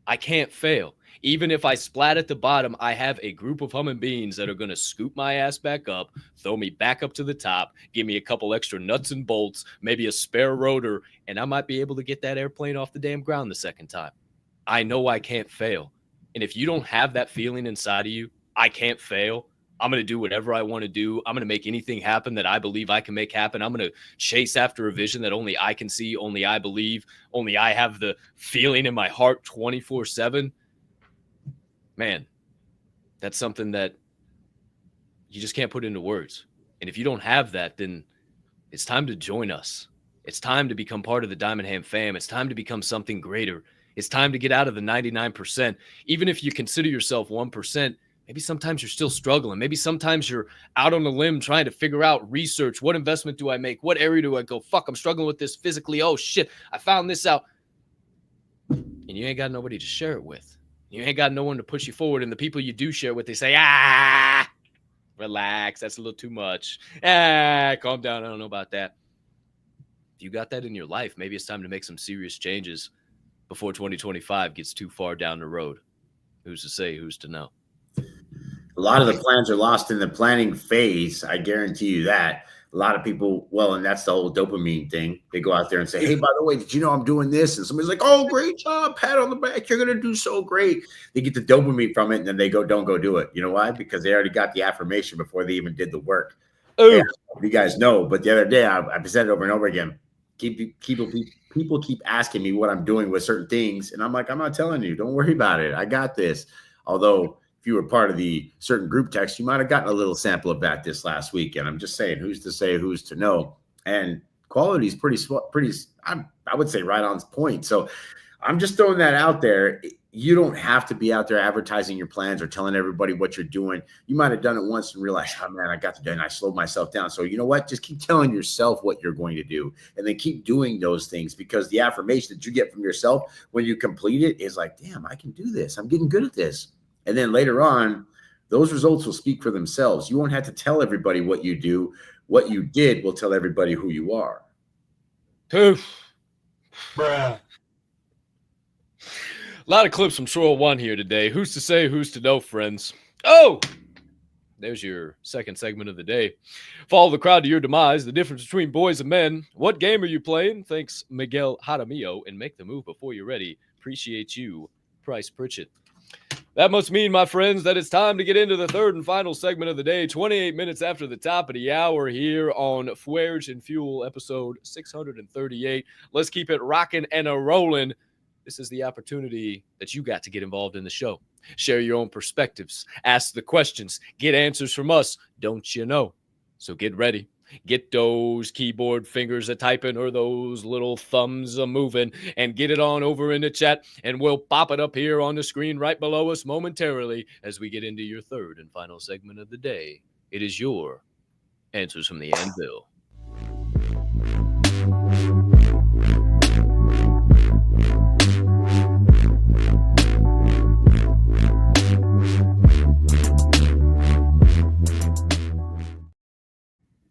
A: I can't fail. Even if I splat at the bottom, I have a group of humming beans that are going to scoop my ass back up, throw me back up to the top, give me a couple extra nuts and bolts, maybe a spare rotor, and I might be able to get that airplane off the damn ground the second time. I know I can't fail. And if you don't have that feeling inside of you, I can't fail, I'm going to do whatever I want to do. I'm going to make anything happen that I believe I can make happen. I'm going to chase after a vision that only I can see, only I believe, only I have the feeling in my heart 24/7. Man, that's something that you just can't put into words. And if you don't have that, then it's time to join us. It's time to become part of the Diamond Hand fam. It's time to become something greater. It's time to get out of the 99%. Even if you consider yourself 1%, maybe sometimes you're still struggling. Maybe sometimes you're out on a limb trying to figure out research. What investment do I make? What area do I go? Fuck, I'm struggling with this physically. Oh, shit, I found this out. And you ain't got nobody to share it with. You ain't got no one to push you forward. And the people you do share with, they say, relax. That's a little too much. Calm down. I don't know about that. If you got that in your life, maybe it's time to make some serious changes before 2025 gets too far down the road. Who's to say? Who's to know?
B: A lot of the plans are lost in the planning phase. I guarantee you that. A lot of people, well, and that's the whole dopamine thing. They go out there and say, hey, by the way, did you know I'm doing this? And somebody's like, oh, great job, pat on the back. You're going to do so great. They get the dopamine from it, and then they don't go do it. You know why? Because they already got the affirmation before they even did the work. Yeah, you guys know, but the other day, I've said it over and over again. People keep asking me what I'm doing with certain things, and I'm like, I'm not telling you. Don't worry about it. I got this. Although, if you were part of the certain group text, you might have gotten a little sample of that this last week. And I'm just saying, who's to say, who's to know? And quality is pretty, I would say right on point. So I'm just throwing that out there. You don't have to be out there advertising your plans or telling everybody what you're doing. You might have done it once and realized, oh man, I got to do it, and I slowed myself down. So you know what? Just keep telling yourself what you're going to do, and then keep doing those things, because the affirmation that you get from yourself when you complete it is like, damn, I can do this. I'm getting good at this. And then later on, those results will speak for themselves. You won't have to tell everybody what you do. What you did will tell everybody who you are.
A: Bruh. A lot of clips from Swirl One here today. Who's to say, who's to know, friends? Oh, there's your second segment of the day. Follow the crowd to your demise. The difference between boys and men. What game are you playing? Thanks, Miguel Jaramillo. And make the move before you're ready. Appreciate you, Price Pritchett. That must mean, my friends, that it's time to get into the third and final segment of the day, 28 minutes after the top of the hour here on Fuerge and Fuel, episode 638. Let's keep it rocking and a-rolling. This is the opportunity that you got to get involved in the show. Share your own perspectives, ask the questions, get answers from us, don't you know? So get ready. Get those keyboard fingers a-typing or those little thumbs a-moving, and get it on over in the chat, and we'll pop it up here on the screen right below us momentarily as we get into your third and final segment of the day. It is your Answers from the Anvil.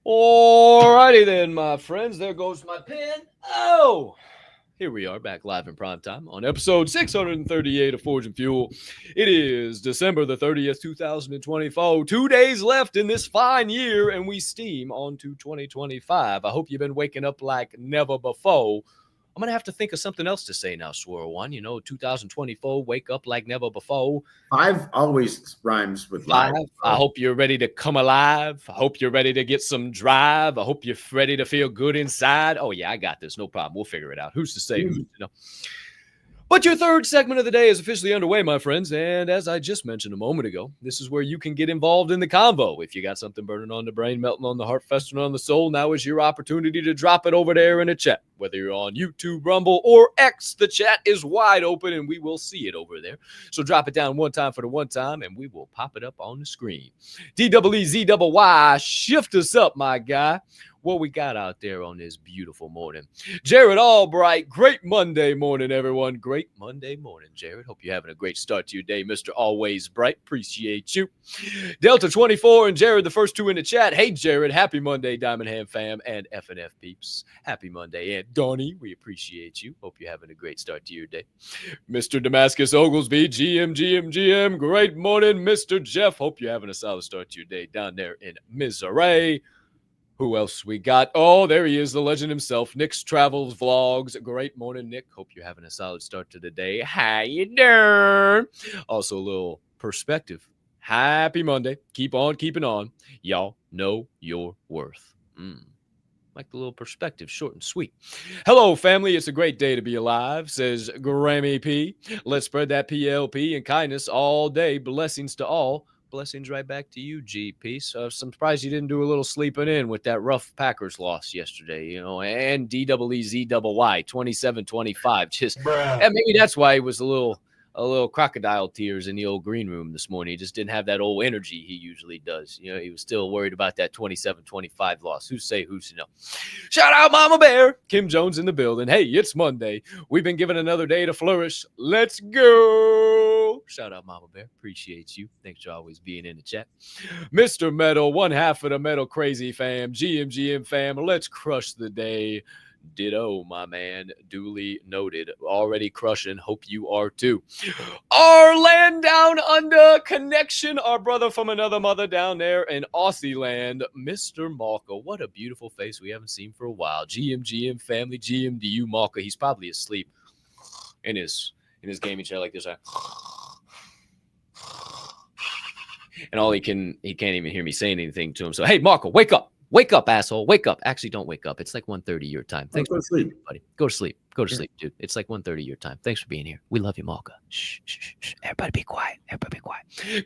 A: Alrighty then, my friends. There goes my pen. Oh, here we are back live in prime time on episode 638 of Forge and Fuel. It is December the 30th, 2024. 2 days left in this fine year, and we steam on to 2025. I hope you've been waking up like never before. I'm going to have to think of something else to say now, Swirl One. 2024, wake up like never before.
B: 5 always rhymes with live.
A: I hope you're ready to come alive. I hope you're ready to get some drive. I hope you're ready to feel good inside. Oh, yeah, I got this. No problem. We'll figure it out. Who's to say? Who's to know? But your third segment of the day is officially underway, my friends. And as I just mentioned a moment ago, this is where you can get involved in the convo. If you got something burning on the brain, melting on the heart, festering on the soul, now is your opportunity to drop it over there in the chat. Whether you're on YouTube, Rumble, or X, the chat is wide open and we will see it over there. So drop it down one time for the one time and we will pop it up on the screen. DEEZYY, shift us up, my guy. what we got out there on this beautiful morning. Jared Albright, great Monday morning, everyone. Great Monday morning, Jared. Hope you're having a great start to your day, Mr. Always Bright. Appreciate you. Delta 24 and Jared, the first two in the chat. Hey, Jared, happy Monday, Diamond Ham fam and FNF peeps. Happy Monday. And Donnie, we appreciate you. Hope you're having a great start to your day. Mr. Damascus Oglesby, GM. Great morning, Mr. Jeff. Hope you're having a solid start to your day down there in Missouri. Who else we got? Oh, there he is, the legend himself, Nick's Travels Vlogs. Great morning, Nick. Hope you're having a solid start to the day. How you doing? Also, a little perspective. Happy Monday. Keep on keeping on. Y'all know your worth. Like the little perspective, short and sweet. Hello, family. It's a great day to be alive, says Grammy P. Let's spread that PLP and kindness all day. Blessings to all. Blessings right back to you, GP. So I'm surprised you didn't do a little sleeping in with that rough Packers loss yesterday, and DEEZYY 27-25. Just, and maybe that's why he was a little crocodile tears in the old green room this morning. He just didn't have that old energy he usually does. He was still worried about that 27-25 loss. Who's to know? Shout out Mama Bear. Kim Jones in the building. Hey, it's Monday. We've been given another day to flourish. Let's go. Shout out Mama Bear. Appreciate you. Thanks for always being in the chat. Mr. Metal, one half of the Metal Crazy fam. GM fam. Let's crush the day. Ditto, my man. Duly noted. Already crushing. Hope you are too. Our land down under connection. Our brother from another mother down there in Aussie land, Mr. Malka. What a beautiful face we haven't seen for a while. GM family. GM to you, Malka. He's probably asleep in his gaming chair like this. And all he can't even hear me saying anything to him. So, hey, Malka, wake up. Wake up, asshole. Wake up. Actually, don't wake up. It's like 1:30 your time. Thanks
B: Go to sleep,
A: buddy. Go to sleep. Go to sleep, dude. It's like 1:30 your time. Thanks for being here. We love you, Malka. Shh. Everybody be quiet.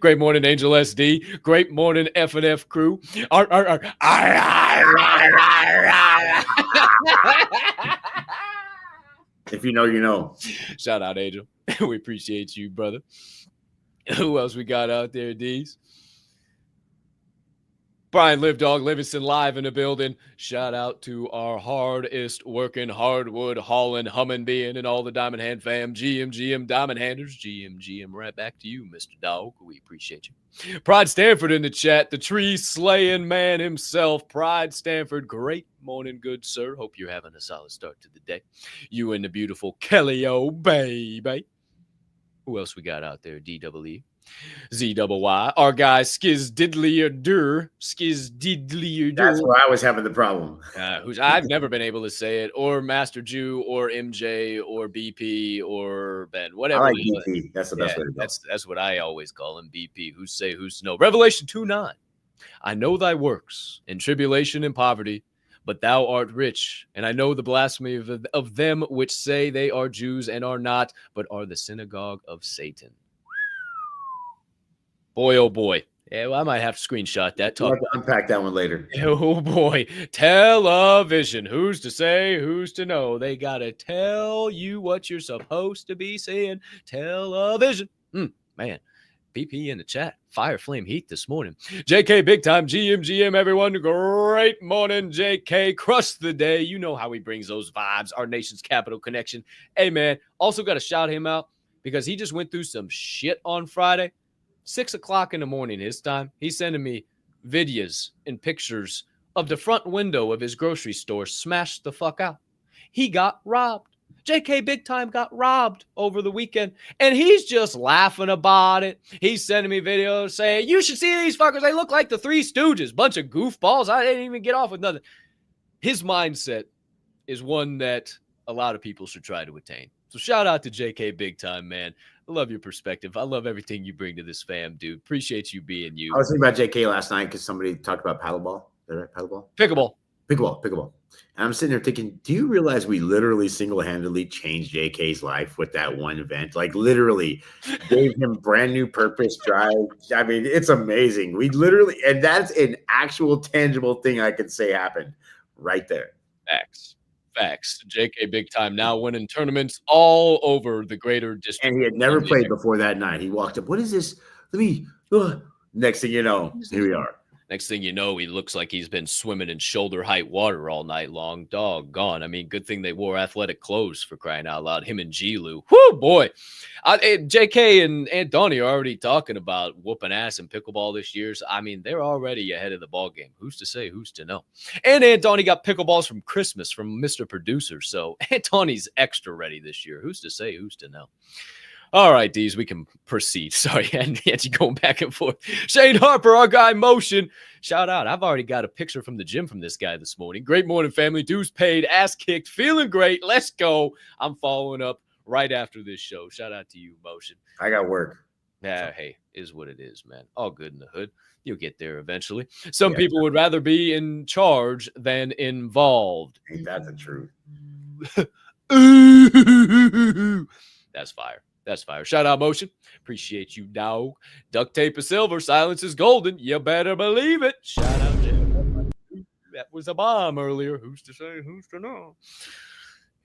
A: Great morning, Angel SD. Great morning, FNF crew.
B: If you know, you know.
A: Shout out, Angel. We appreciate you, brother. Who else we got out there, D's? Brian Live Dog Livingston live in the building. Shout out to our hardest working hardwood hauling humming being and all the Diamond Hand fam. GM Diamond Handers. GM right back to you, Mr. Dog. We appreciate you. Pride Stanford in the chat. The tree slaying man himself. Pride Stanford. Great morning, good sir. Hope you're having a solid start to the day. You and the beautiful Kelly-O, baby. Who else we got out there? DWE. ZYY, our guy Skiz Diddlier-Dur.
B: That's where I was having the problem.
A: Who's I've never been able to say it, or Master Jew, or MJ, or BP, or Ben, whatever.
B: I like BP. That's the best way to go.
A: That's what I always call him, BP. Who's to know? Revelation 2:9. I know thy works in tribulation and poverty, but thou art rich, and I know the blasphemy of them which say they are Jews and are not, but are the synagogue of Satan. Boy, oh boy. Yeah, well, I might have to screenshot that.
B: We'll have to unpack that one later.
A: Oh boy. Television. Who's to say? Who's to know? They got to tell you what you're supposed to be seeing. Television. Man. PP in the chat. Fire flame heat this morning. JK big time. GM everyone. Great morning, JK. Crush the day. You know how he brings those vibes. Our nation's capital connection. Hey, man. Also got to shout him out because he just went through some shit on Friday. 6 o'clock in the morning his time, he's sending me videos and pictures of the front window of his grocery store smashed the fuck out. He got robbed. JK Big Time got robbed over the weekend, and he's just laughing about it. He's sending me videos saying, you should see these fuckers. They look like the Three Stooges. Bunch of goofballs. I didn't even get off with nothing. His mindset is one that a lot of people should try to attain. So shout out to JK Big Time, man. I love your perspective. I love everything you bring to this fam, dude. Appreciate you being you.
B: I was thinking about JK last night because somebody talked about paddleball. Is that right? Paddleball? Pickleball. And I'm sitting there thinking, do you realize we literally single-handedly changed JK's life with that one event? Like literally gave him brand new purpose drive. I mean, it's amazing. We literally, and that's an actual tangible thing I could say happened right there.
A: Facts. JK Big Time now winning tournaments all over the greater district.
B: And he had never played before that night. He walked up. What is this? Next thing you know, here we are.
A: Next thing you know, he looks like he's been swimming in shoulder-height water all night long. Doggone. I mean, good thing they wore athletic clothes, for crying out loud. Him and G-Lou. Whoo, boy. JK and Donnie are already talking about whooping ass in pickleball this year. So, I mean, they're already ahead of the ball game. Who's to say? Who's to know? And Donnie got pickleballs from Christmas from Mr. Producer. So, Donnie's extra ready this year. Who's to say? Who's to know? All right, D's, we can proceed. Sorry, Angie going back and forth. Shane Harper, our guy Motion. Shout out. I've already got a picture from the gym from this guy this morning. Great morning, family. Dues paid, ass kicked, feeling great. Let's go. I'm following up right after this show. Shout out to you, Motion.
B: I got work.
A: Yeah, hey, is what it is, man. All good in the hood. You'll get there eventually. Some people would rather be in charge than involved.
B: Ain't that the truth?
A: That's fire. That's fire. Shout out, Motion. Appreciate you, dog. Duct tape is silver. Silence is golden. You better believe it. Shout out, Jim. That was a bomb earlier. Who's to say? Who's to know?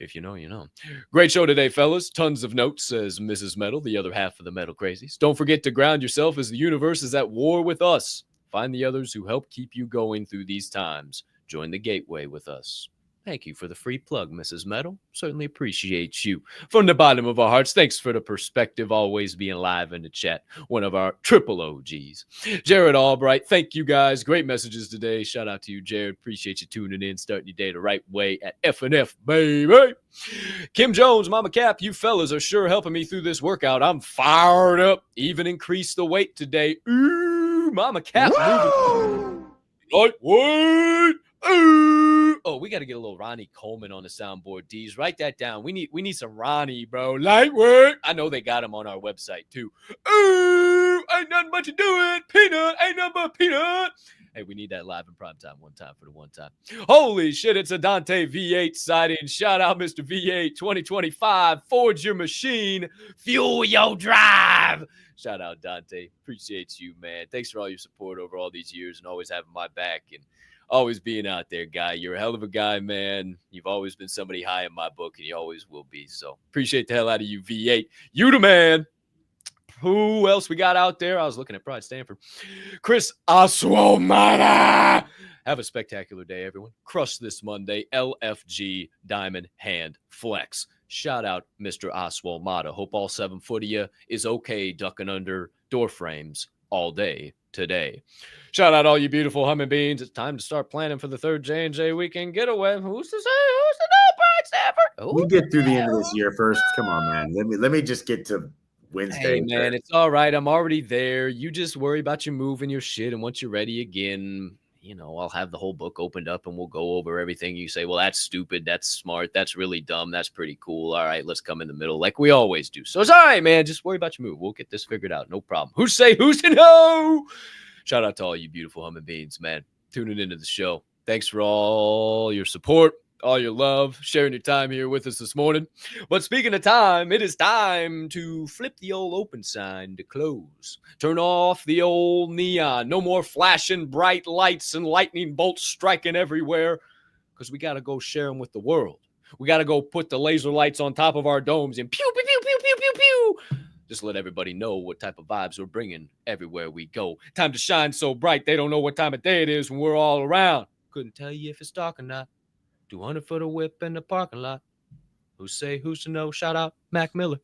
A: If you know, you know. Great show today, fellas. Tons of notes, says Mrs. Metal, the other half of the Metal Crazies. Don't forget to ground yourself as the universe is at war with us. Find the others who help keep you going through these times. Join the gateway with us. Thank you for the free plug, Mrs. Metal. Certainly appreciate you. From the bottom of our hearts, thanks for the perspective, always being live in the chat. One of our triple OGs. Jared Albright, thank you guys. Great messages today. Shout out to you, Jared. Appreciate you tuning in, starting your day the right way at F&F, baby. Kim Jones, Mama Cap, you fellas are sure helping me through this workout. I'm fired up. Even increased the weight today. Ooh, Mama Cap. Lightweight. Ooh. Oh, we got to get a little Ronnie Coleman on the soundboard, D's. Write that down. We need some Ronnie, bro. Lightweight. I know they got him on our website, too. Ooh, ain't nothing but to do it. Peanut, ain't nothing but peanut. Hey, we need that live in prime time one time for the one time. Holy shit, it's a Dante V8 sighting. Shout out, Mr. V8 2025. Forge your machine. Fuel your drive. Shout out, Dante. Appreciate you, man. Thanks for all your support over all these years and always having my back and always being out there, guy. You're a hell of a guy, man. You've always been somebody high in my book, and you always will be. So appreciate the hell out of you, V8. You the man. Who else we got out there? I was looking at Pride Stanford. Chris Aswomata. Have a spectacular day, everyone. Crush this Monday. LFG Diamond Hand Flex. Shout out, Mr. Aswomata. Hope all 7 foot of you is okay ducking under door frames all day today. Shout out all you beautiful humming beans. It's time to start planning for the third J&J weekend getaway. Who's to say? Who's to know, Pride Stanford?
B: We get through the end of this year first. Come on, man. Let me just get to Wednesday.
A: Hey, man, it's all right. I'm already there. You just worry about you moving your shit, and once you're ready again, you know, I'll have the whole book opened up and we'll go over everything. You say, well, that's stupid. That's smart. That's really dumb. That's pretty cool. All right, let's come in the middle like we always do. So it's all right, man. Just worry about your move. We'll get this figured out. No problem. Who's to know? Shout out to all you beautiful humming beings, man. Tuning into the show. Thanks for all your support, all your love, sharing your time here with us this morning. But speaking of time, it is time to flip the old open sign to close. Turn off the old neon. No more flashing bright lights and lightning bolts striking everywhere because we got to go share them with the world. We got to go put the laser lights on top of our domes and pew, pew, pew, pew, pew, pew, pew. Just let everybody know what type of vibes we're bringing everywhere we go. Time to shine so bright they don't know what time of day it is when we're all around. Couldn't tell you if it's dark or not. 200 foot of whip in the parking lot. Who's to know? Shout out Mac Miller.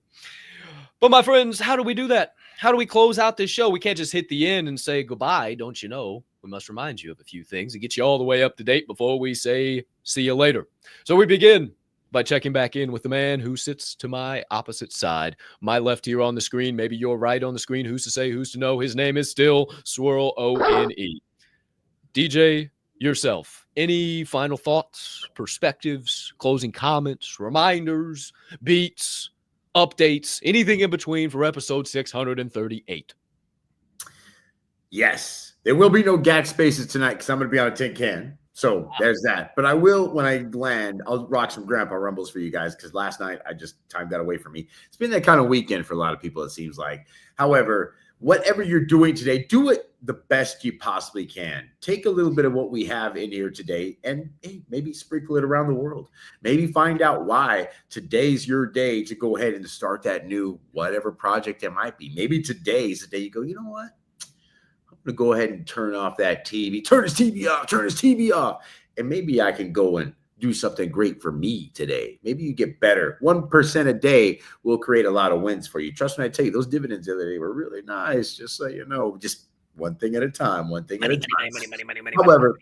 A: But my friends, how do we do that? How do we close out this show? We can't just hit the end and say goodbye, don't you know? We must remind you of a few things and get you all the way up to date before we say see you later. So we begin by checking back in with the man who sits to my opposite side. My left here on the screen, maybe your right on the screen. Who's to say, who's to know? His name is still Swirl O-N-E. DJ, yourself. Any final thoughts, perspectives, closing comments, reminders, beats, updates, anything in between for episode 638?
B: Yes. There will be no gag spaces tonight because I'm going to be on a tin can. So there's that. But I will, when I land, I'll rock some Grandpa Rumbles for you guys because last night I just timed that away for me. It's been that kind of weekend for a lot of people, it seems like. However, whatever you're doing today, do it the best you possibly can. Take a little bit of what we have in here today and maybe sprinkle it around the world. Maybe find out why today's your day to go ahead and start that new whatever project it might be. Maybe today's the day you go, you know what? I'm to go ahead and turn off that TV, turn his TV off. And maybe I can go and do something great for me today. Maybe you get better. 1% a day will create a lot of wins for you. Trust me, I tell you, those dividends the other day were really nice. Just so you know, just one thing at a time, However,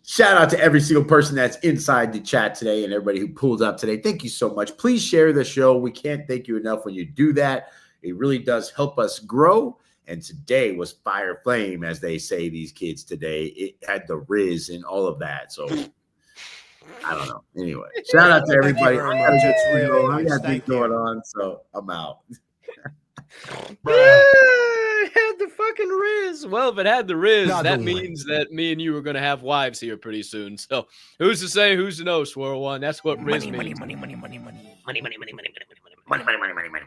B: shout out to every single person that's inside the chat today and everybody who pulled up today. Thank you so much. Please share the show. We can't thank you enough when you do that. It really does help us grow. And today was fire flame, as they say, these kids today. It had the Riz and all of that. So I don't know. Anyway, shout out to everybody. I got things going on, so I'm out.
A: It had the fucking Riz. Well, if it had the Riz, that means that me and you are going to have wives here pretty soon. So who's to say, who's to know, Swirl One? That's what Riz means.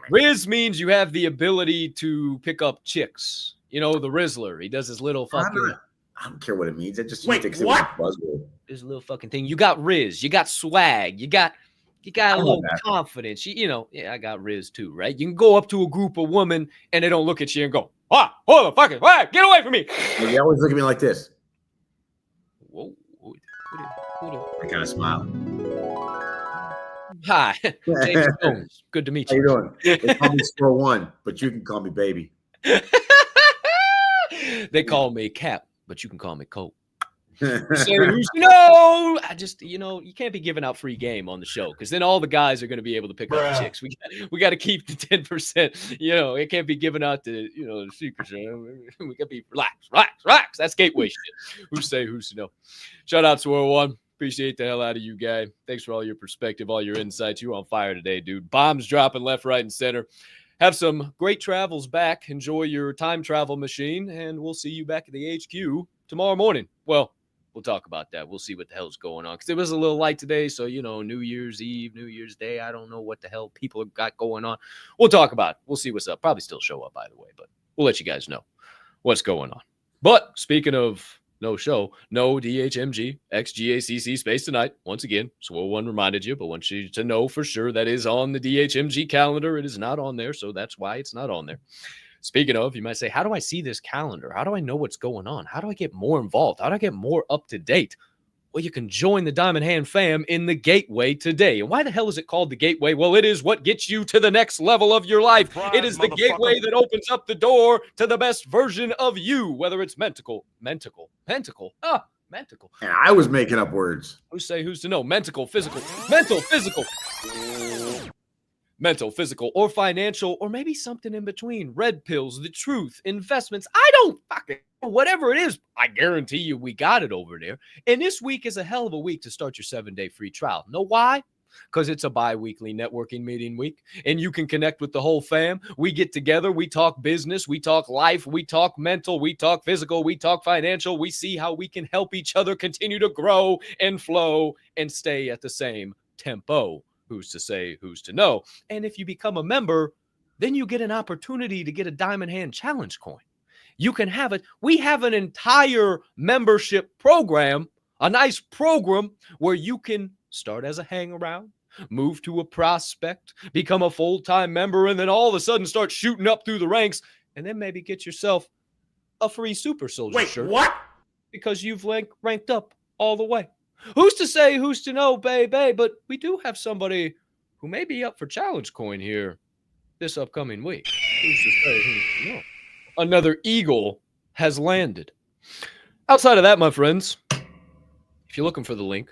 A: Riz means you have the ability to pick up chicks. You know, the Rizzler. He does his little fucking...
B: I don't care what it means. I just
A: Wait,
B: sticks
A: what?
B: It with a buzzword.
A: This little fucking thing. You got Riz. You got swag. You got a little confidence. You know, yeah, I got Riz too, right? You can go up to a group of women and they don't look at you and go, "Ah, hold the fucking, hey, get away from me!"
B: They always look at me like this.
A: Whoa.
B: I kind of smile.
A: Hi, James Jones. Good to meet you.
B: How you doing? They call me Swirl One, but you can call me baby.
A: They call me Cap, but you can call me Colt. No, I just, you know, you can't be giving out free game on the show because then all the guys are going to be able to pick up chicks. We got to keep the 10%. You know, it can't be giving out the, you know, the secrets. We got to be relax. That's gateway shit. Who's to know? Shout out to Swirl One. Appreciate the hell out of you, guy. Thanks for all your perspective, all your insights. You're on fire today, dude. Bombs dropping left, right, and center. Have some great travels back. Enjoy your time travel machine, and we'll see you back at the HQ tomorrow morning. Well, we'll talk about that. We'll see what the hell's going on because it was a little light today. So, you know, New Year's Eve, New Year's Day. I don't know what the hell people have got going on. We'll talk about it. We'll see what's up. Probably still show up, by the way, but we'll let you guys know what's going on. But speaking of no show, no DHMG XGACC space tonight. Once again, Swirl One reminded you, but want you to know for sure that is on the DHMG calendar. It is not on there, so that's why it's not on there. Speaking of, you might say, how do I see this calendar? How do I know what's going on? How do I get more involved? How do I get more up to date? Well, you can join the Diamond Hand fam in the Gateway today. And why the hell is it called the Gateway? Well, it is what gets you to the next level of your life. It is the gateway that opens up the door to the best version of you, whether it's mentical.
B: And I was making up words.
A: Who's to know? Mental, physical, mental, physical, or financial, or maybe something in between. Red pills, the truth, investments. I don't fucking know. Whatever it is, I guarantee you we got it over there. And this week is a hell of a week to start your 7-day free trial. Know why? Because it's a bi-weekly networking meeting week, and you can connect with the whole fam. We get together, we talk business, we talk life, we talk mental, we talk physical, we talk financial. We see how we can help each other continue to grow and flow and stay at the same tempo. Who's to say, who's to know? And if you become a member, then you get an opportunity to get a Diamond Hand Challenge coin. You can have it. We have an entire membership program, a nice program where you can start as a hang around, move to a prospect, become a full-time member, and then all of a sudden start shooting up through the ranks, and then maybe get yourself a free Super Soldier shirt.
B: What?
A: Because you've ranked up all the way. Who's to say, who's to know, baby? But we do have somebody who may be up for challenge coin here this upcoming week. Who's to say, who's to know? Another eagle has landed. Outside of that, my friends, if you're looking for the link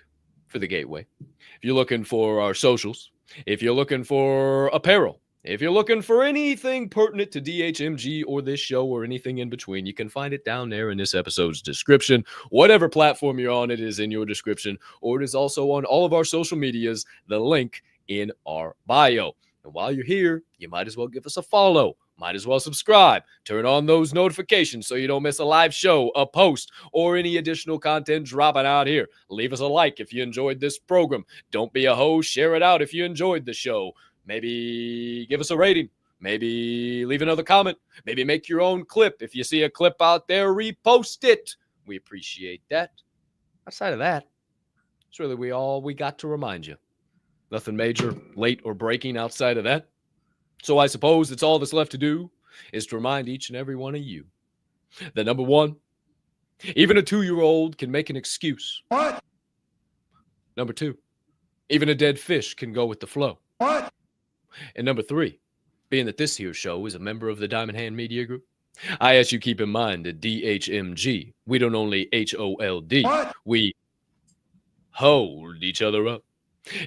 A: for the Gateway, if you're looking for our socials, if you're looking for apparel, if you're looking for anything pertinent to DHMG or this show or anything in between, you can find it down there in this episode's description. Whatever platform you're on, it is in your description, or it is also on all of our social medias, the link in our bio. And while you're here, you might as well give us a follow. Might as well subscribe. Turn on those notifications so you don't miss a live show, a post, or any additional content dropping out here. Leave us a like if you enjoyed this program. Don't be a hoe. Share it out if you enjoyed the show. Maybe give us a rating. Maybe leave another comment. Maybe make your own clip. If you see a clip out there, repost it. We appreciate that. Outside of that, it's really we got to remind you. Nothing major, late, or breaking outside of that. So I suppose it's all that's left to do is to remind each and every one of you that number one, Even a 2-year-old can make an excuse.
C: What?
A: Number 2, even a dead fish can go with the flow.
C: What?
A: And number 3, being that this here show is a member of the Diamond Hand Media Group, I ask you keep in mind that DHMG, we don't only HOLD,
C: What?
A: we hold each other up.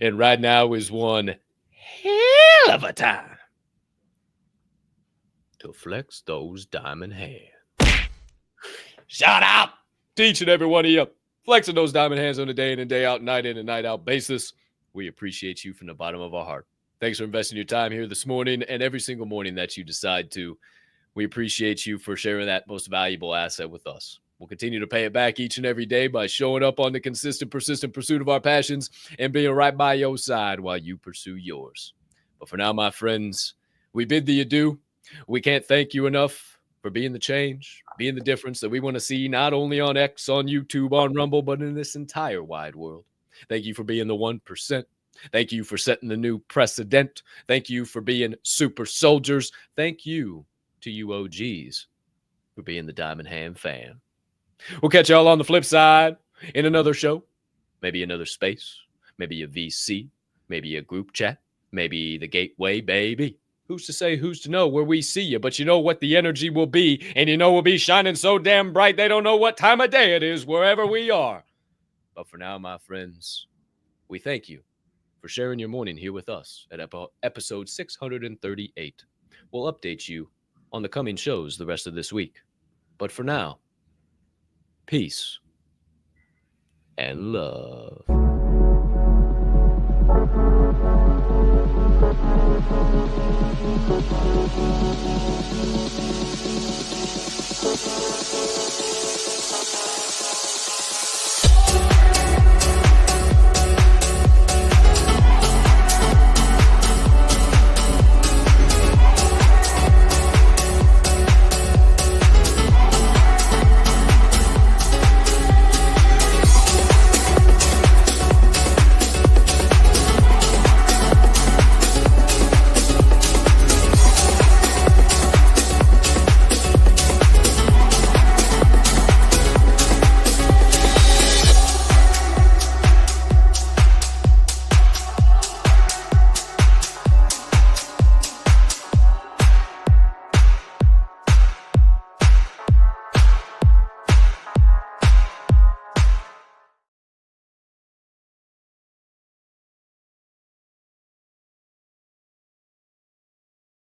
A: And right now is one hell of a time to flex those diamond hands. Shout out to each and every one of you flexing those diamond hands on a day in and day out, night in and night out basis. We appreciate you from the bottom of our heart. Thanks for investing your time here this morning and every single morning that you decide to. We appreciate you for sharing that most valuable asset with us. We'll continue to pay it back each and every day by showing up on the consistent, persistent pursuit of our passions and being right by your side while you pursue yours. But for now, my friends, we bid thee adieu. We can't thank you enough for being the change, being the difference that we want to see not only on X, on YouTube, on Rumble, but in this entire wide world. Thank you for being the 1%. Thank you for setting the new precedent. Thank you for being super soldiers. Thank you to you OGs for being the Diamond Hand fan. We'll catch y'all on the flip side in another show, maybe another space, maybe a VC, maybe a group chat, maybe the gateway, baby. Who's to say, who's to know where we see you? But you know what the energy will be, and you know we'll be shining so damn bright they don't know what time of day it is wherever we are. But for now, my friends, we thank you for sharing your morning here with us at episode 638. We'll update you on the coming shows the rest of this week. But for now, peace and love.